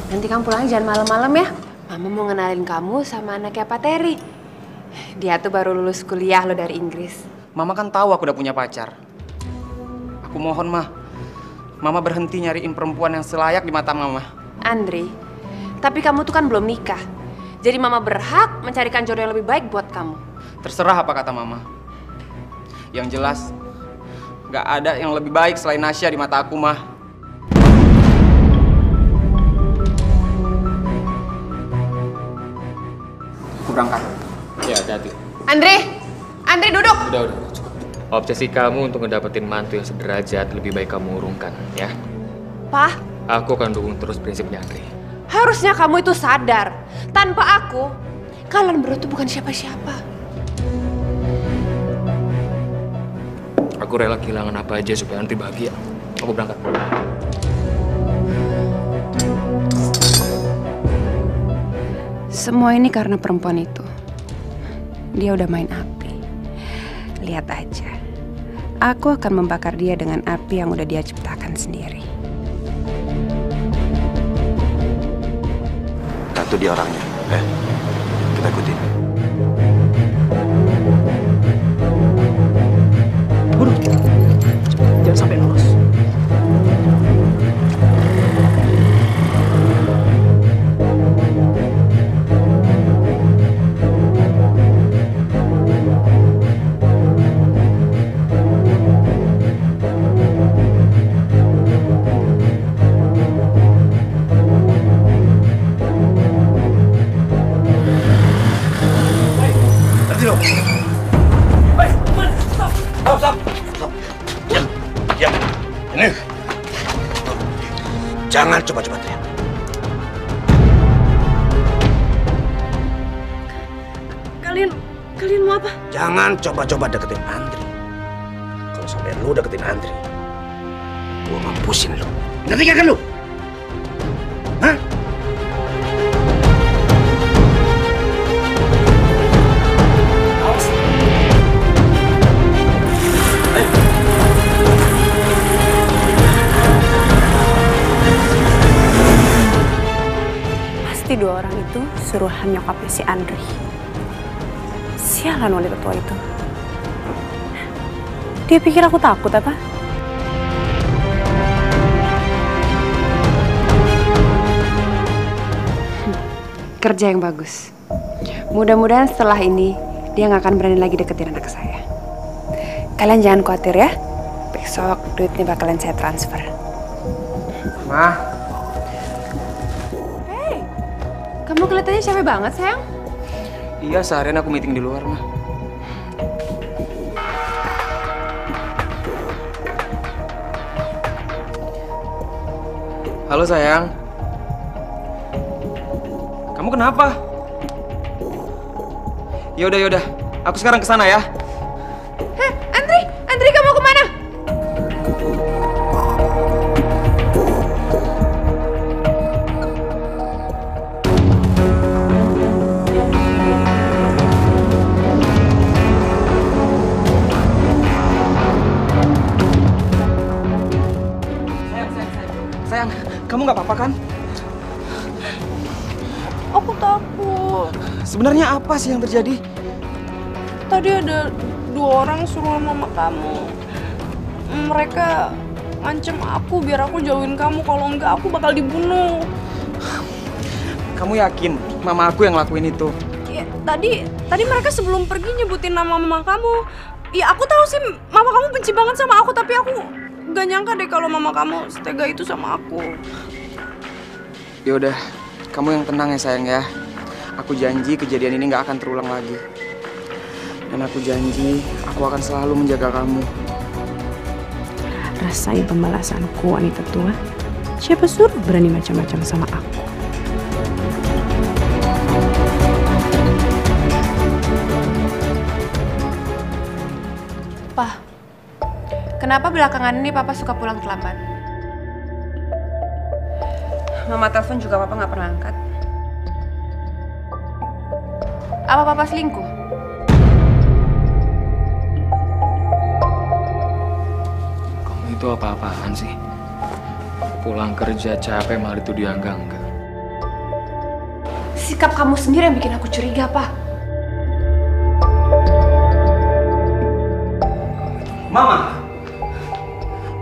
nanti kamu pulangnya jangan malam-malam ya. Mama mau ngenalin kamu sama anaknya Pak Terry. Dia tuh baru lulus kuliah lo dari Inggris. Mama kan tahu aku udah punya pacar. Aku mohon, Mama berhenti nyariin perempuan yang selayak di mata Mama. Andri, tapi kamu tuh kan belum nikah. Jadi Mama berhak mencarikan jodoh yang lebih baik buat kamu. Terserah apa kata Mama. Yang jelas, gak ada yang lebih baik selain Nasya di mata aku, Mah. Aku berangkat. Ya, hati-hati. Andri duduk. Udah, cukup. Obsesi kamu untuk ngedapetin mantu yang sederajat lebih baik kamu urungkan, ya. Pak, Aku akan dukung terus prinsipnya Andri. harusnya kamu itu sadar. Tanpa aku, kalian berdua tuh bukan siapa-siapa. Aku rela kehilangan apa aja supaya Andri bahagia. Aku berangkat. Semua ini karena perempuan itu. Dia udah main api. Lihat aja. Aku akan membakar dia dengan api yang udah dia ciptakan sendiri. Itu dia orangnya. Kita ikutin. Buru, jangan sampai lolos. Ini. Jangan coba-coba teriak. Kalian mau apa? Jangan coba-coba deketin Andri. Kalau sampai lu deketin Andri, gua mampusin lu. Ngerti gak kan lu? Hah? Pasti dua orang itu suruhan nyokapnya si Andri. Sialan wali ketua itu. Dia pikir aku takut apa? Kerja yang bagus. Mudah-mudahan setelah ini dia nggak akan berani lagi deketin anak saya. Kalian jangan khawatir ya. Besok duitnya bakalan saya transfer. Mah. Kamu kelihatannya capek banget, sayang. Iya, seharian aku meeting di luar, Mah. Halo, sayang. Kamu kenapa? Yaudah. Aku sekarang kesana ya. Heh, Andri kamu kemana? Sayang, kamu nggak apa-apa kan? Aku takut. Sebenarnya apa sih yang terjadi? Tadi ada dua orang suruh mama kamu. Mereka ngancem aku biar aku jauhin kamu. Kalau enggak aku bakal dibunuh. Kamu yakin mama aku yang lakuin itu? Ya, tadi mereka sebelum pergi nyebutin nama mama kamu. Ya aku tahu sih mama kamu benci banget sama aku, tapi aku gak nyangka deh kalau mama kamu setega itu sama aku. Yaudah, kamu yang tenang ya sayang ya. Aku janji kejadian ini gak akan terulang lagi. Dan aku janji aku akan selalu menjaga kamu. Rasai pembalasanku wanita tua. Siapa suruh berani macam-macam sama aku? Kenapa belakangan ini Papa suka pulang terlambat? Mama telepon juga papa nggak pernah angkat. Apa papa selingkuh? Kamu itu apa-apaan sih? Pulang kerja capek malah itu dia enggak. Sikap kamu sendiri yang bikin aku curiga, Pak.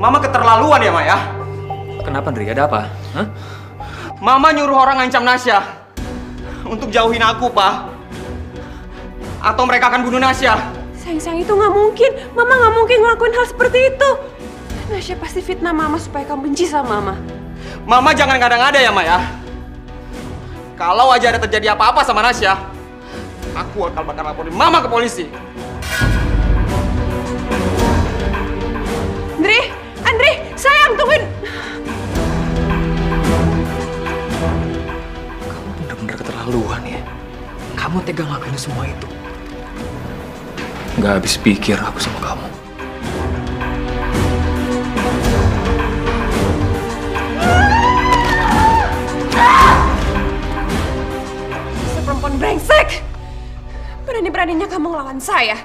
Mama keterlaluan ya, Maya. Kenapa, Andri? Ada apa? Hah? Mama nyuruh orang ngancam Nasya untuk jauhin aku, Pak. Atau mereka akan bunuh Nasya. Sayang, itu nggak mungkin. Mama nggak mungkin ngelakuin hal seperti itu. Nasya pasti fitnah Mama supaya kamu benci sama Mama. Mama jangan ngada-ngada ya, Maya. Kalau aja ada terjadi apa-apa sama Nasya, aku bakal laporin Mama ke polisi. Andri, sayang, tungguin. Kamu bener-bener keterlaluan ya. Kamu tega ngelakuin semua itu. Gak habis pikir aku sama kamu. Perempuan brengsek! Berani-beraninya kamu ngelawan saya.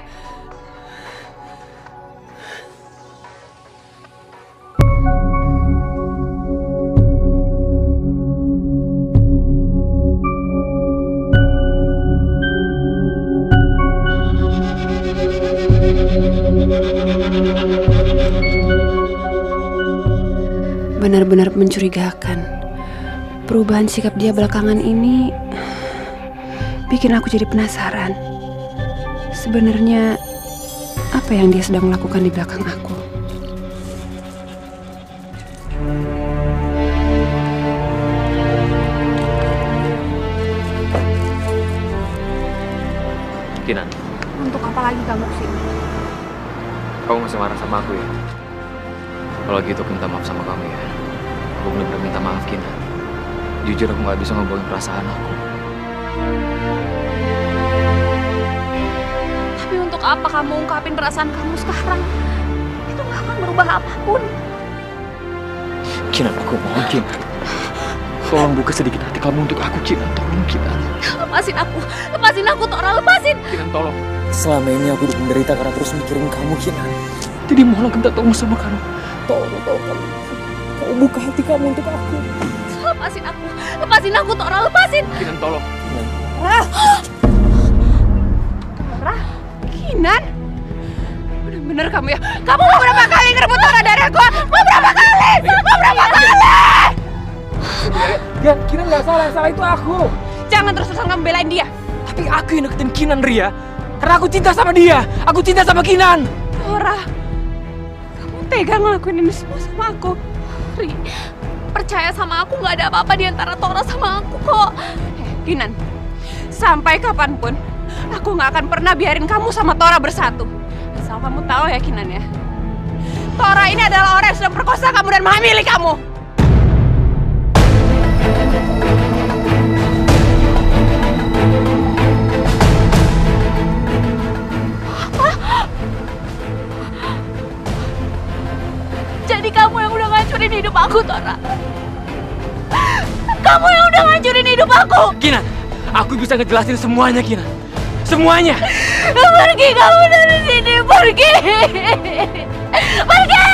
Benar-benar mencurigakan. Perubahan sikap dia belakangan ini bikin aku jadi penasaran. Sebenarnya apa yang dia sedang melakukan di belakang aku? Kinan, Untuk apa lagi kamu kesini? kamu masih marah sama aku ya? Kalau gitu aku minta maaf sama kamu ya. Aku benar-benar minta maaf, Kinan. Jujur aku nggak bisa ngomongin perasaan aku. Tapi untuk apa kamu ungkapin perasaan kamu sekarang? Itu gak akan merubah apapun. Kinan, aku mohon, Kinan. Tolong buka sedikit hati kamu untuk aku, Kinan. Tolong, Kinan. Lepasin aku, Tora, lepasin. Kinan, tolong. Selama ini aku udah menderita karena terus mikirin kamu, Kinan. Jadi mohon aku minta tolong sama kamu. Tolong kamu. Kamu buka hati kamu untuk aku. Lepasin aku, Tora, lepasin. Kinan, tolong. Kinan. Tora? Kinan? Bener-bener kamu ya? Kamu mau berapa kali ngerebut Tora dari aku? Mau berapa kali? Ya, Kinan nggak salah. Yang salah itu aku. Jangan terus-terusan kamu belain dia. Tapi aku yang deketin Kinan, Ria. Karena aku cinta sama dia. Aku cinta sama Kinan. Tora, kamu tega ngelakuin ini semua sama aku. Ri, percaya sama aku, gak ada apa-apa di antara Tora sama aku kok. Kinan, sampai kapanpun aku gak akan pernah biarin kamu sama Tora bersatu. Asal kamu tahu ya, Kinan ya. Tora ini adalah orang yang sudah perkosa kamu dan menghamili kamu. Jadi kamu yang udah ngancurin hidup aku, Tora. Kamu yang udah ngancurin hidup aku. Kinan, aku bisa ngejelasin semuanya, Kinan. Semuanya. Pergi kamu dari sini, pergi. Pergi.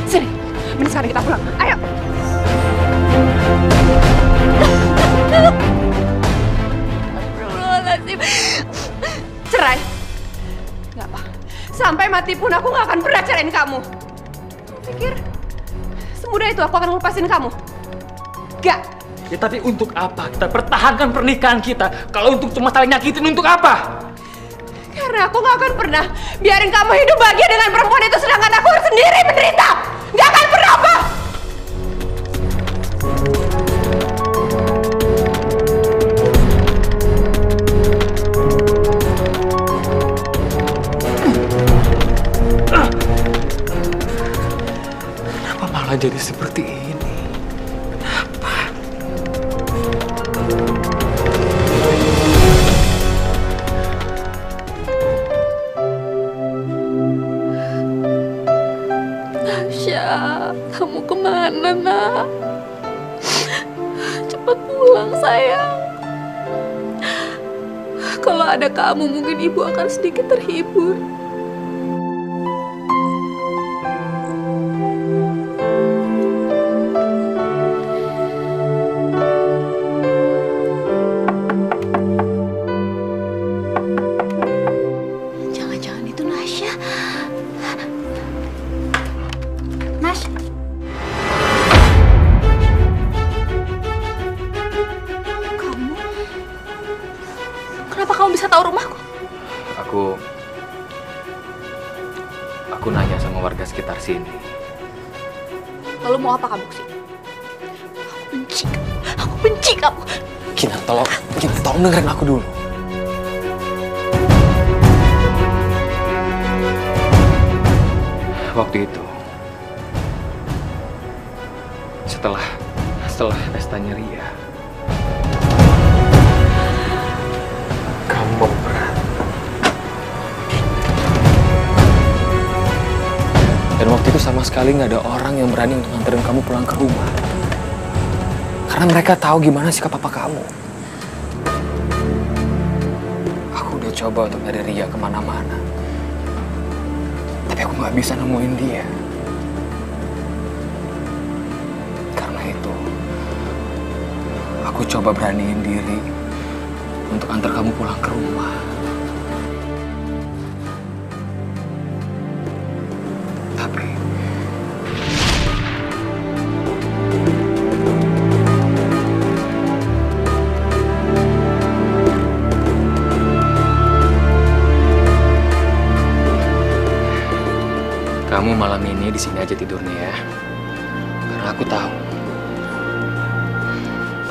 Sini, mending sekarang kita pulang. Ayo. Astagfirullahaladzim. Cerai? Gak apa. Sampai mati pun aku gak akan pernah cerain kamu. Pikir semudah itu aku akan lepasin kamu? Gak. Ya tapi untuk apa kita pertahankan pernikahan kita? Kalau untuk cuma saling nyakitin, untuk apa? Karena aku gak akan pernah biarin kamu hidup bahagia dengan perempuan itu, sedangkan aku harus sendiri menderita. Gak akan pernah, apa? Kenapa malah jadi seperti ini? Kenapa? Tasya. Nasya, kamu kemana, nak? Cepat pulang, sayang. Kalau ada kamu, mungkin ibu akan sedikit terhibur. Jangan-jangan itu Nasya. Nas. Kenapa kamu bisa tahu rumahku? Aku nanya sama warga sekitar sini. Lalu mau apa kamu kesini? Aku benci kamu. Kinar, tolong dengerin aku dulu. Waktu itu, setelah pestanya Ria, kamu berat. Dan waktu itu sama sekali nggak ada orang yang berani untuk nganterin kamu pulang ke rumah. Karena mereka tahu gimana sikap papa kamu. Aku udah coba untuk nyari Ria kemana-mana. Tapi aku nggak bisa nemuin dia. Karena itu, aku coba beraniin diri untuk antar kamu pulang ke rumah. Tapi kamu malam ini di sini aja tidurnya ya. Karena aku tahu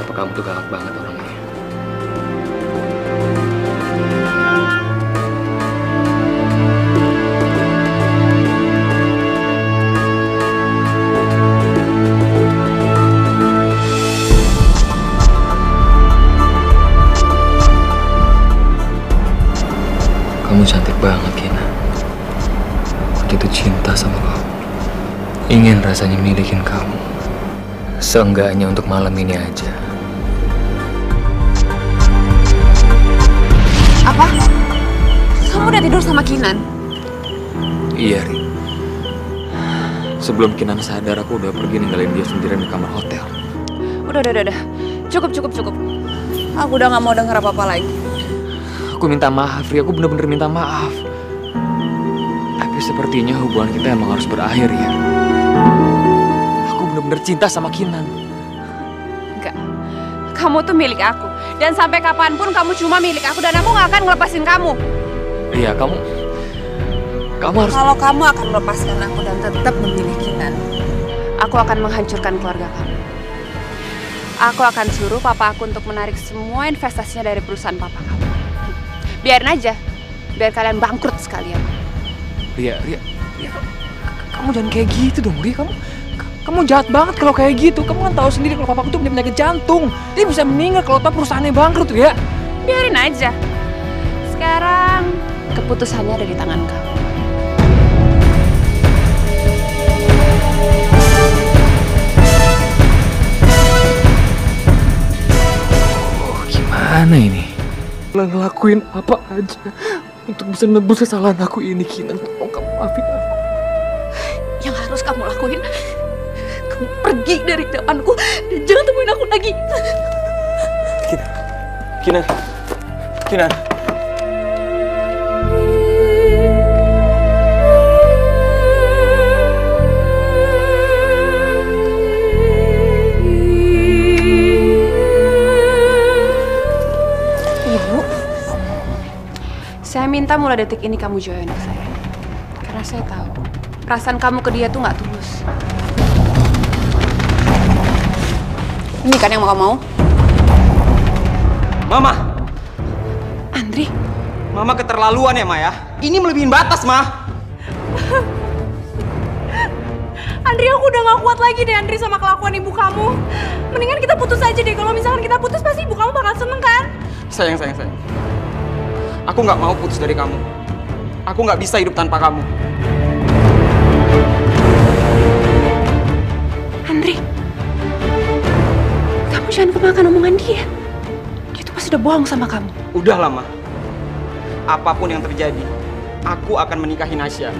papa kamu tuh galak banget orangnya. Kamu cantik banget, Kina. Aku jatuh cinta sama kamu. Ingin rasanya milikin kamu. Seenggaknya untuk malam ini aja. Apa? Kamu udah tidur sama Kinan? Iya, Ri. Sebelum Kinan sadar, aku udah pergi ninggalin dia sendirian di kamar hotel. Udah. Cukup. Aku udah gak mau denger apa-apa lagi. Aku minta maaf, Ri. Aku bener-bener minta maaf. Tapi sepertinya hubungan kita emang harus berakhir ya. Aku bener-bener cinta sama Kinan. Enggak. Kamu tuh milik aku. Dan sampai kapanpun kamu cuma milik aku. Dan aku gak akan ngelepasin kamu. Iya, kamu harus... Kalau kamu akan melepaskan aku dan tetap memilih Kinan, aku akan menghancurkan keluarga kamu. Aku akan suruh papa aku untuk menarik semua investasinya dari perusahaan papa kamu. Biarin aja. Biar kalian bangkrut sekalian. Ria, kamu jangan kayak gitu dong, Ria. Kamu jahat banget kalau kayak gitu. Kamu kan tahu sendiri kalau papaku tuh punya penyakit jantung. Dia bisa meninggal kalau perusahaannya bangkrut, Ria. Biarin aja. Sekarang keputusannya ada di tangan kamu. Oh, gimana ini? Ngelakuin apa aja untuk bisa nebus kesalahan aku ini, Kinan. Tolong kamu maafin aku. Yang harus kamu lakuin, kamu pergi dari depanku dan jangan temuin aku lagi. Kinan. Saya minta mulai detik ini kamu jauhin anak saya. Karena saya tahu perasaan kamu ke dia tuh nggak tulus. Ini kan yang kamu mau? Mama! Andri? Mama keterlaluan ya, Ma ya? Ini melebihin batas, Ma! Andri, aku udah gak kuat lagi deh, Andri, sama kelakuan ibu kamu. Mendingan kita putus aja deh. Kalau misalkan kita putus, pasti ibu kamu bakal seneng kan? Sayang. Aku nggak mau putus dari kamu. Aku nggak bisa hidup tanpa kamu. sudah bohong sama kamu. Udahlah, Ma. Apapun yang terjadi, aku akan menikahi Nasya.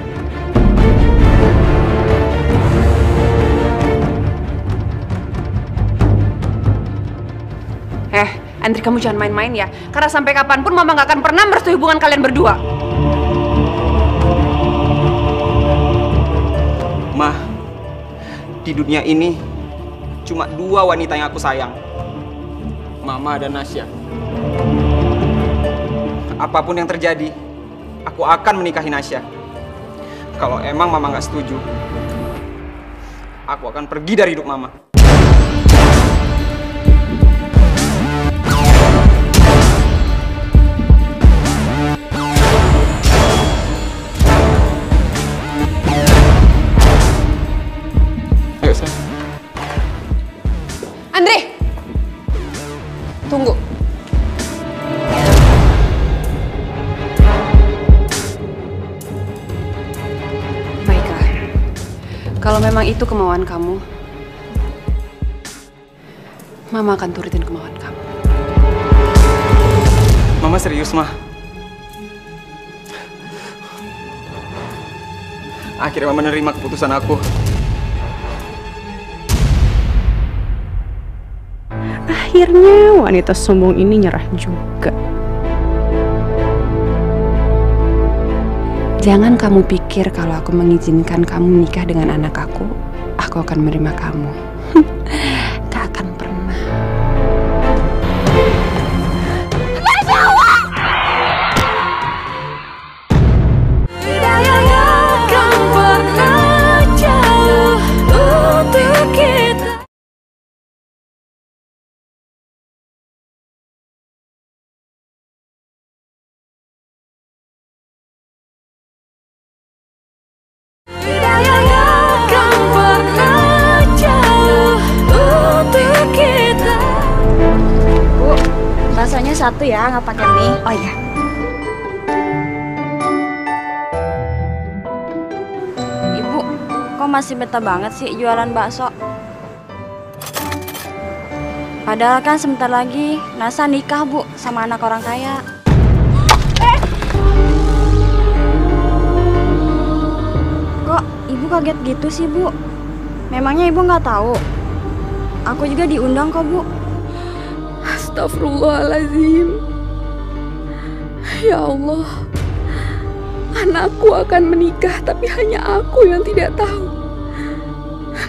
Andri, kamu jangan main-main ya. Karena sampai kapanpun Mama gak akan pernah merestui hubungan kalian berdua. Ma, di dunia ini cuma 2 wanita yang aku sayang. Mama dan Nasya. Apapun yang terjadi, aku akan menikahi Nasya. Kalau emang Mama nggak setuju, aku akan pergi dari hidup Mama. Ayo, sayang. Andri! Tunggu. Baiklah. Kalau memang itu kemauan kamu, Mama akan turutin kemauan kamu. Mama serius, Ma? Akhirnya Mama menerima keputusan aku. Akhirnya wanita sombong ini nyerah juga. Jangan kamu pikir kalau aku mengizinkan kamu menikah dengan anak aku akan menerima kamu. Gak akan pernah. Baksonya 1 ya, nggak pakai mie. Oh iya. Ibu, kok masih betah banget sih jualan bakso? Padahal kan sebentar lagi Nasa nikah, Bu, sama anak orang kaya. Kok Ibu kaget gitu sih, Bu? Memangnya Ibu nggak tahu? Aku juga diundang kok, Bu. Astagfirullahaladzim. Ya Allah, anakku akan menikah tapi hanya aku yang tidak tahu.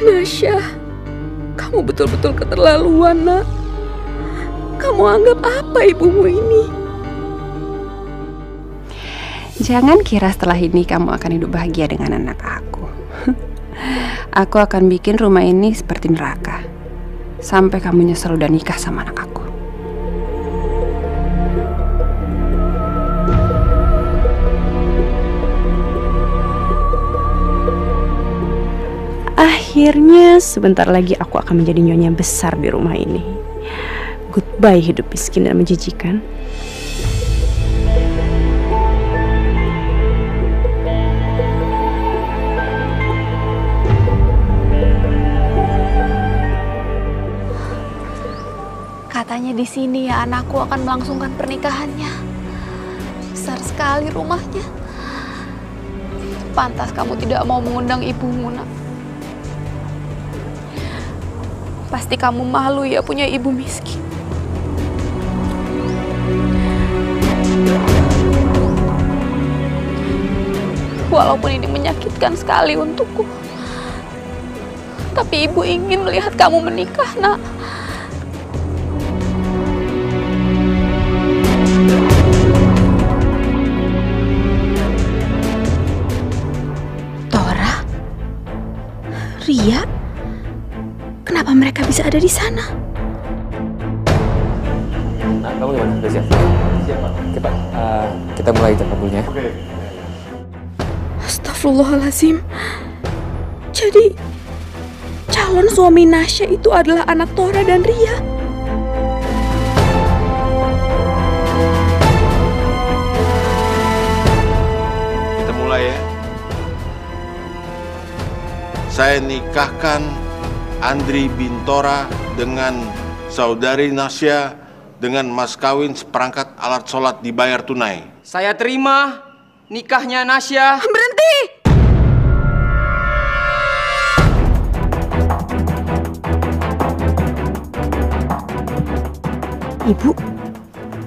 Nasya, kamu betul-betul keterlaluan, Nak. Kamu anggap apa ibumu ini? Jangan kira setelah ini kamu akan hidup bahagia dengan anak aku. Aku akan bikin rumah ini seperti neraka. Sampai kamu nyesel udah nikah sama anak aku. Akhirnya sebentar lagi aku akan menjadi nyonya besar di rumah ini. Goodbye hidup miskin dan menjijikan. Katanya di sini ya anakku akan melangsungkan pernikahannya. Besar sekali rumahnya. Pantas kamu tidak mau mengundang ibumu, Nak. Pasti kamu malu ya punya ibu miskin. Walaupun ini menyakitkan sekali untukku, tapi ibu ingin melihat kamu menikah, Nak. Tora? Ria? Kenapa mereka bisa ada di sana? Nah, kamu gimana? Udah siap? Siap, Pak. Oke, Pak. Kita mulai kabulnya. Oke. Astagfirullahaladzim. Jadi, calon suami Nasya itu adalah anak Tora dan Ria. Kita mulai ya. Saya nikahkan Andri Bintora dengan saudari Nasya dengan mas kawin seperangkat alat sholat dibayar tunai. Saya terima nikahnya Nasya. Berhenti! Ibu,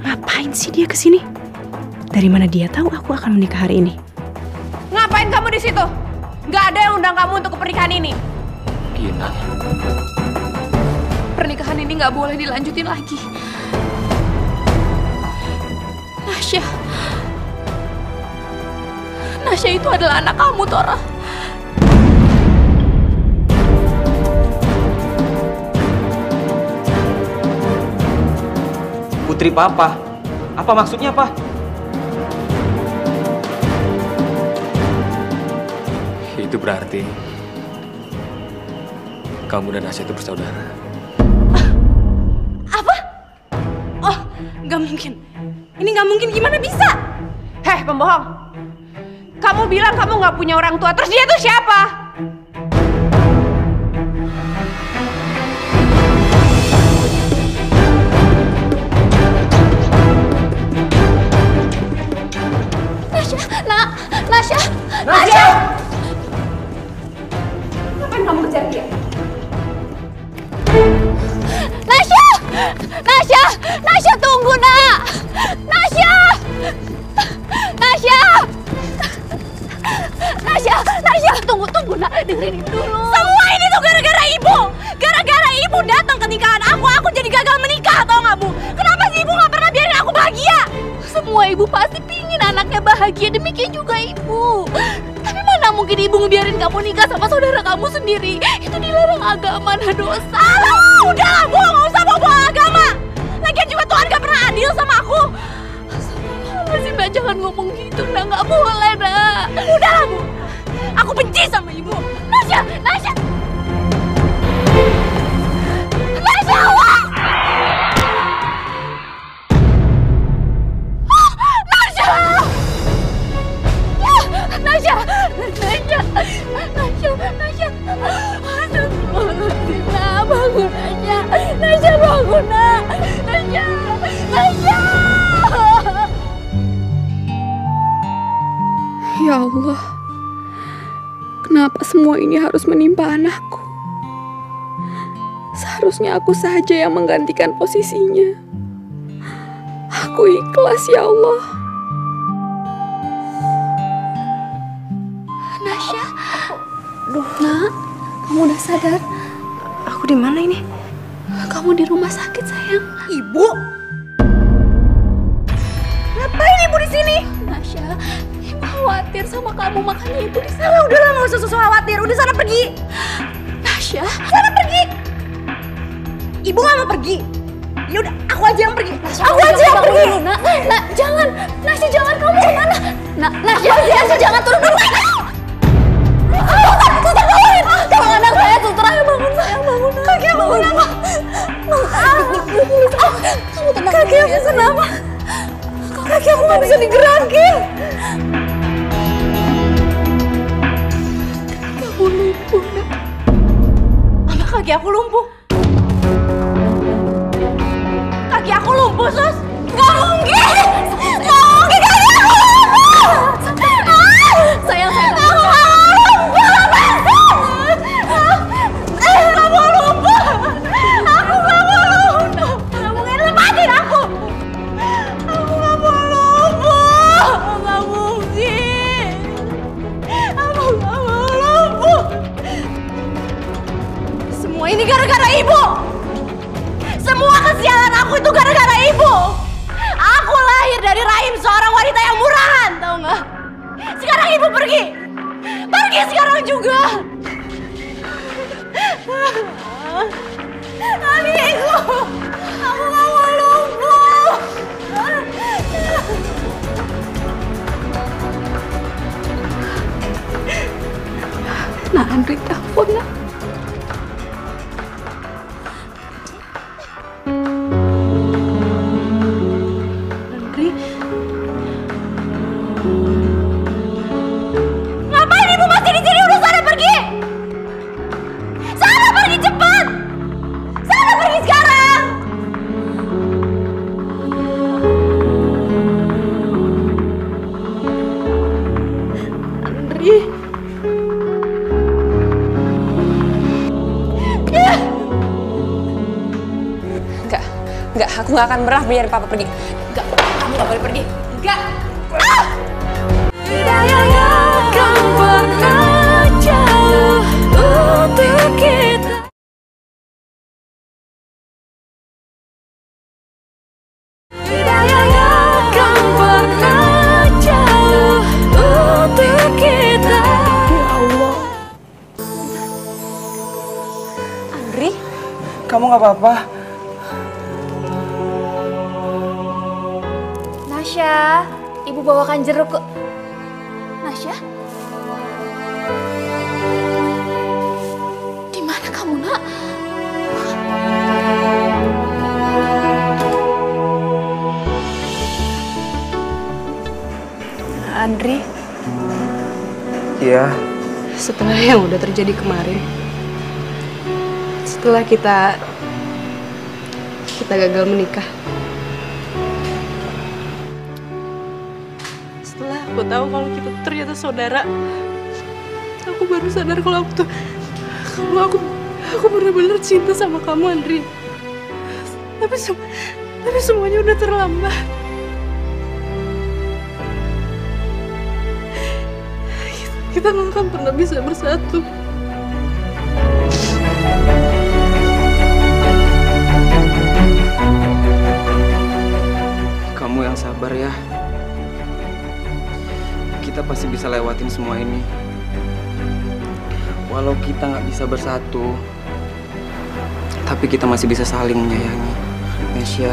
ngapain sih dia kesini? Dari mana dia tahu aku akan menikah hari ini? Ngapain kamu di situ? Nggak ada yang undang kamu untuk pernikahan ini. Kinan. Pernikahan ini nggak boleh dilanjutin lagi. Nasya itu adalah anak kamu, Tora. Putri Papa. Apa maksudnya, Pak? Itu berarti kamu dan Nasya itu bersaudara. Apa? Oh, nggak mungkin. Ini nggak mungkin, gimana bisa? Heh, pembohong. Kamu bilang kamu nggak punya orang tua, terus dia tuh siapa? Nasya! Ngapain kamu kejar dia? Nasya tunggu, Nak! Nasya, tunggu, Nak, dengerin Ibu dulu. Semua ini tuh gara-gara Ibu! Gara-gara Ibu datang ke nikahan aku jadi gagal menikah, tau nggak, Bu? Kenapa sih Ibu nggak pernah biarin aku bahagia? Semua ibu pasti pingin anaknya bahagia, demikian juga Ibu. Tapi mana mungkin Ibu ngebiarin kamu nikah sama saudara kamu sendiri? Itu dilarang agama, nah dosa. Alah, udah, Bu, nggak usah bawa agama. Lagian juga Tuhan gak pernah adil sama aku. Masih Mbak, jangan ngomong gitu, Nak. Nggak boleh, Nak. Udahlah, Bu. Aku benci sama Ibu. Nasya! Bangun, Nak. Nasya. Ya Allah, kenapa semua ini harus menimpa anakku? Seharusnya aku saja yang menggantikan posisinya. Aku ikhlas, ya Allah. Nasya. Duh, Nak, kamu udah sadar? Aku di mana ini? Kamu di rumah sakit, sayang. Ibu? Ngapain Ibu di sini? Nasya, Ibu khawatir sama kamu, makanya Ibu di sana. Udahlah, nggak usah susu khawatir. Udah sana pergi. Nasya, sana pergi. Ibu nggak mau pergi. Ya udah, aku aja yang pergi. Aku aja yang pergi. Nak, jangan. Nasya, jangan, kamu kemana? Nasya, jangan turun dulu. Suster, bangunin. Tolong anak saya, suster. Ayo bangun, sayang, bangun. Kaki aku kenapa? Kaki aku kenapa? Kaki aku nggak bisa digerakin. Kamu lumpuh, Nak. Apa kaki aku lumpuh? Kaki aku lumpuh, Sus? Nggak mungkin! Nggak mungkin kaki aku lumpuh! Sayang, aku nggak mau lumpuh! Aku nggak mau lumpuh! Nggak mungkin, lepasin aku! Aku nggak mau lumpuh! Nggak mungkin! Aku nggak mau lumpuh! Semua ini gara-gara Ibu! Semua kesialan aku itu gara-gara Ibu! Aku lahir dari rahim seorang wanita yang murahan, tau nggak? Sekarang Ibu pergi! Pergi sekarang juga! Adikku! Aku nggak mau lumpuh! Nak, Andri telepon, Nak. Andri? Ngapain Ibu masih di sini? Udah sana pergi! Sana pergi cepat! Sana pergi sekarang! Enggak, aku nggak akan pernah biarin papa pergi. Enggak, kamu nggak boleh pergi. Enggak. Kamu nggak apa-apa? Nasya, ibu bawakan jeruk ke... Nasya? Di mana kamu, nak? Andri. Iya. Setelah yang udah terjadi kemarin, setelah kita gagal menikah, setelah aku tahu kalau kita ternyata saudara, aku baru sadar kalau aku benar-benar cinta sama kamu, Andri. Tapi semuanya udah terlambat. Kita nggak akan pernah bisa bersatu. Kamu yang sabar ya. Kita pasti bisa lewatin semua ini. Walau kita nggak bisa bersatu, tapi kita masih bisa saling menyayangi. Nesya,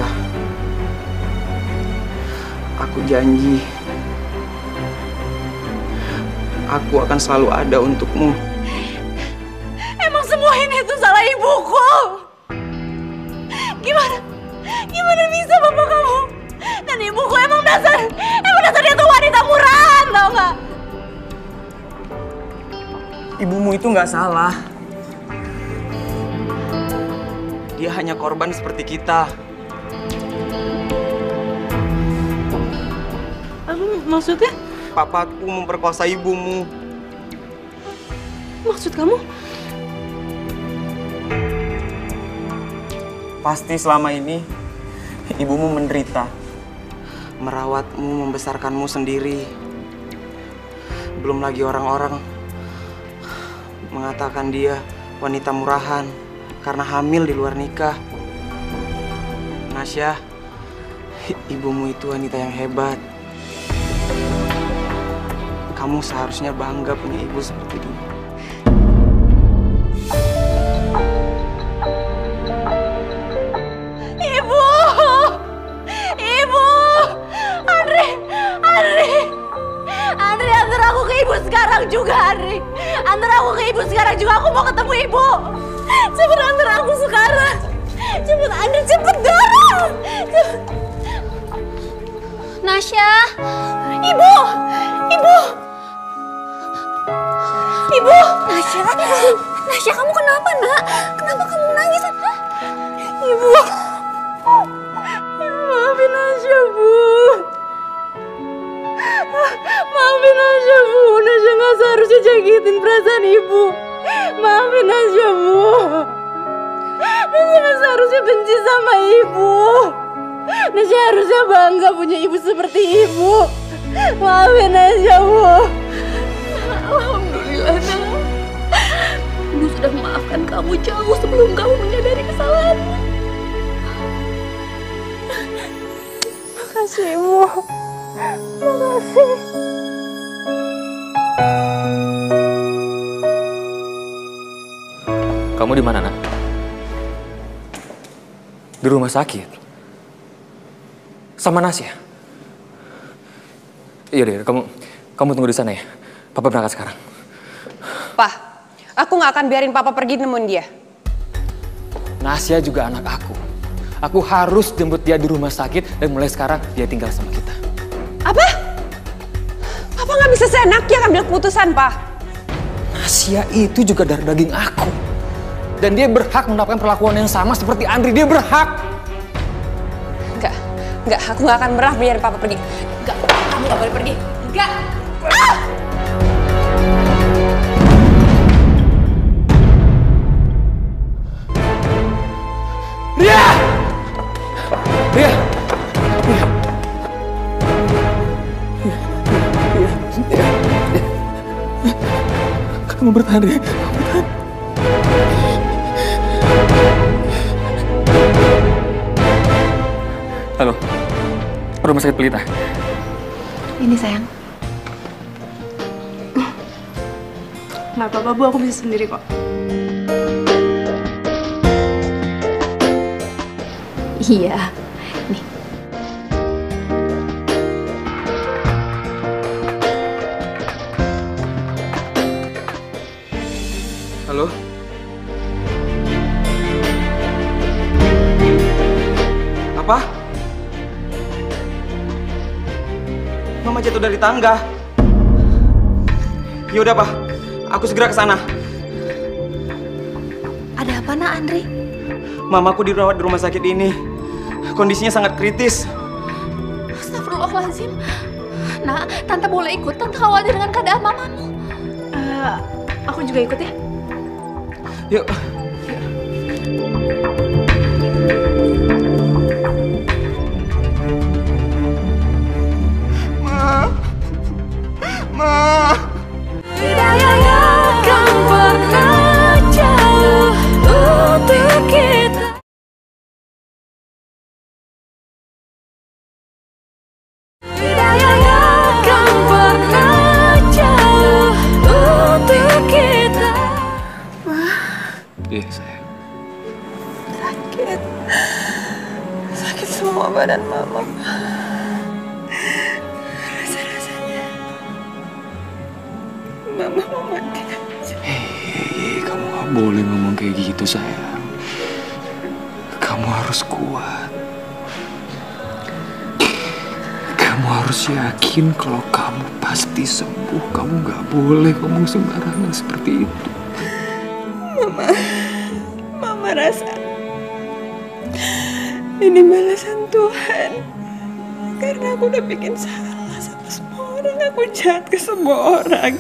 aku janji, aku akan selalu ada untukmu. Emang semua ini tuh salah ibuku. Gimana bisa bapak kamu? Dan ibuku emang dasarnya tuh wanita murahan, tau gak? Ibumu itu nggak salah. Dia hanya korban seperti kita. Maksudnya? Papaku memperkosa ibumu. Maksud kamu? Pasti selama ini ibumu menderita, merawatmu, membesarkanmu sendiri. Belum lagi orang-orang mengatakan dia wanita murahan karena hamil di luar nikah. Nasya, ibumu itu wanita yang hebat. Kamu seharusnya bangga punya ibu seperti dia. Ibu! Andri, antar aku ke ibu sekarang juga, Andri. Antar aku ke ibu sekarang juga, aku mau ketemu ibu. Cepet antar aku sekarang. Cepet, Andri, cepet dorong. Nasya! Ibu! Nasya, kamu kenapa, nak? Kenapa kamu nangis? Ibu! Maafin Nasya, Bu. Maafin Nasya, Bu. Nasya nggak seharusnya jagitin perasaan ibu. Maafin Nasya, Bu. Nasya nggak seharusnya benci sama ibu. Nasya harusnya bangga punya ibu seperti ibu. Maafin Nasya, Bu. Alhamdulillah, nak. Ibu sudah memaafkan kamu jauh sebelum kamu menyadari kesalahanmu. Makasih, Ibu. Makasih. Kamu di mana, nak? Di rumah sakit? Sama Nasya? Iya deh, kamu tunggu di sana ya. Papa berangkat sekarang. Pak, aku nggak akan biarin papa pergi nemuin dia. Nasya juga anak aku. Aku harus jemput dia di rumah sakit dan mulai sekarang dia tinggal sama kita. Apa? Papa nggak bisa seenaknya ngambil keputusan, Pak. Nasya itu juga darah daging aku. Dan dia berhak mendapatkan perlakuan yang sama seperti Andri. Dia berhak. Enggak, aku nggak akan pernah biarin papa pergi. Enggak, kamu nggak boleh pergi. Enggak. Ah! Ria! Kamu bertahan ya. Kamu bertahan. Halo, rumah sakit Pelita. Ini sayang. Nggak apa-apa Bu, aku bisa sendiri kok. Iya. Nih. Halo? Apa? Mama jatuh dari tangga. Yaudah, Pak. Aku segera ke sana. Ada apa, Nak Andri? Mamaku dirawat di rumah sakit ini. Kondisinya sangat kritis. Astagfirullahaladzim. Nak, Tante boleh ikut. Tante khawatir dengan keadaan mamamu. Aku juga ikut ya. Yuk. Ma. Iya sayang. Sakit semua badan mama. Rasa-rasanya mama mau mati. Hei, kamu gak boleh ngomong kayak gitu sayang. Kamu harus kuat. Kamu harus yakin kalau kamu pasti sembuh. Kamu gak boleh ngomong sembarangan seperti itu. Mama rasa ini balasan Tuhan karena aku udah bikin salah sama semua orang. Aku jahat ke semua orang.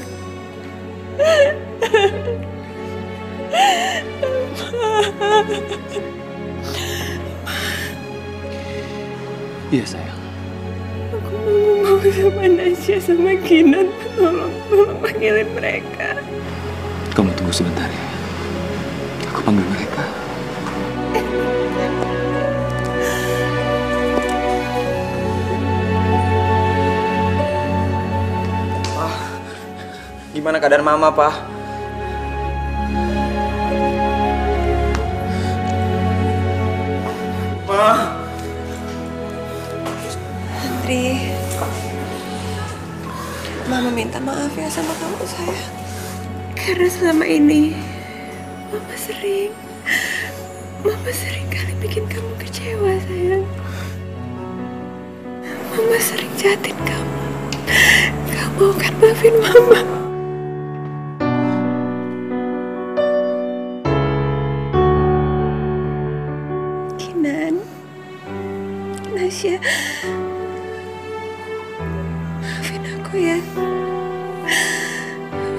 Iya sayang. Aku mau sama Nasya sama Kinan. Tolong panggilin mereka. Kamu tunggu sebentar ya. Aku panggil mereka. Gimana keadaan Mama, Pak? Ma. Andri, Mama minta maaf ya sama kamu sayang. Karena selama ini Mama sering kali bikin kamu kecewa sayang. Mama sering jahatin kamu. Kamu kan maafin Mama. Kinan, Nasya, maafin aku ya.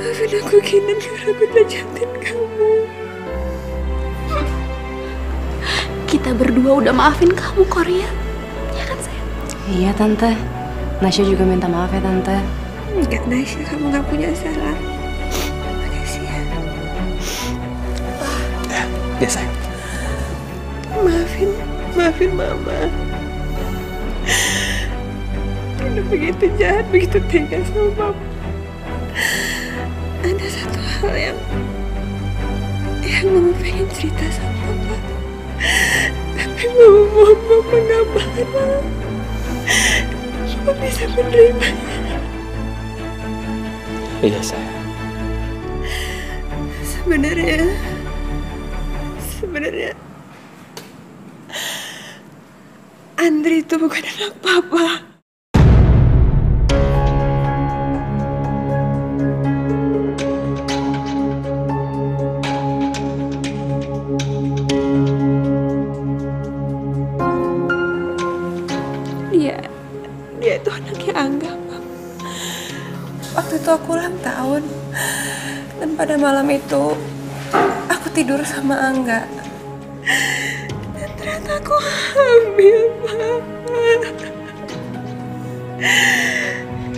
Maafin aku Kinan karena aku udah jahatin kamu. Kita berdua udah maafin kamu, Korea. Ya kan, sayang? Iya, Tante. Nasya juga minta maaf ya, Tante. Enggak, Nasya, kamu gak punya salah. Makasih ya. Ya sayang. Maafin Mama. Udah begitu jahat, begitu tega sama Mama. Ada satu hal yang Mama pengen cerita sama Papa. Tapi Mama mohon Mama gak marah. Mama bisa menerimanya. Iya sayang. Sebenarnya Andri itu bukan anak Papa. Dia itu anaknya Angga, Pak. Waktu itu aku ulang tahun. Dan pada malam itu aku tidur sama Angga. Dan ternyata aku hamil, Pak.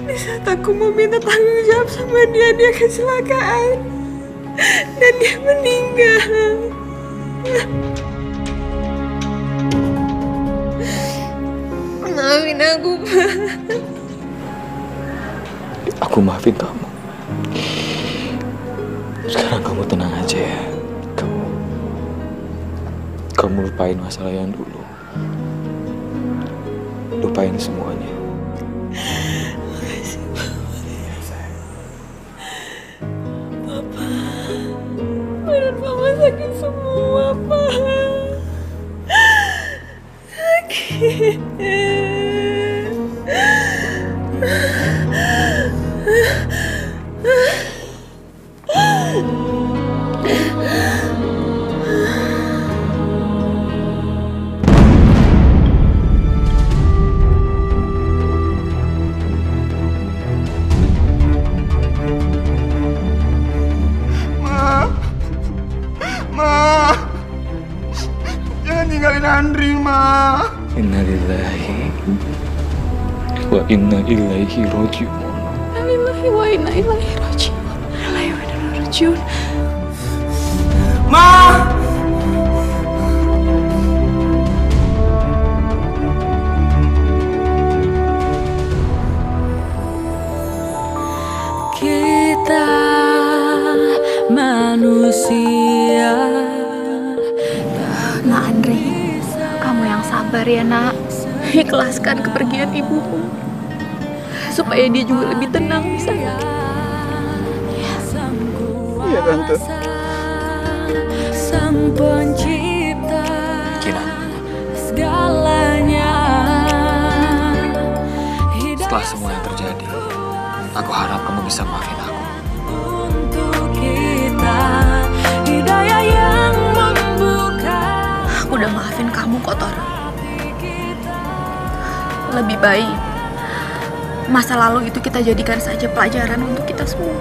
Di saat aku mau minta tanggung jawab sama dia kecelakaan. dan dia meninggal. Maafin aku, Pak. Aku maafin kamu. Sekarang kamu tenang aja ya. Kamu lupain masalah yang dulu. Lupain semuanya. Makasih, Papa. Badan Mama sakit semua, Pak. Sakit. Jangan tinggalin Andri, Ma. Innalillahi wa inna ilaihi raji'un. Innalillahi wa inna ilaihi raji'un. Innalillahi wa inna ilaihi raji'un. Ma! Kita manusia. Nak Andri, kamu yang sabar ya nak. Ikhlaskan kepergian ibumu supaya dia juga lebih tenang di sana. Iya, Tante. Sang pencipta segalanya. Setelah semua yang terjadi, aku harap kamu bisa maafin aku. Untuk kita hidayah yang membuka. Aku udah maafin kamu kok, Tor. Lebih baik masa lalu itu kita jadikan saja pelajaran untuk kita semua.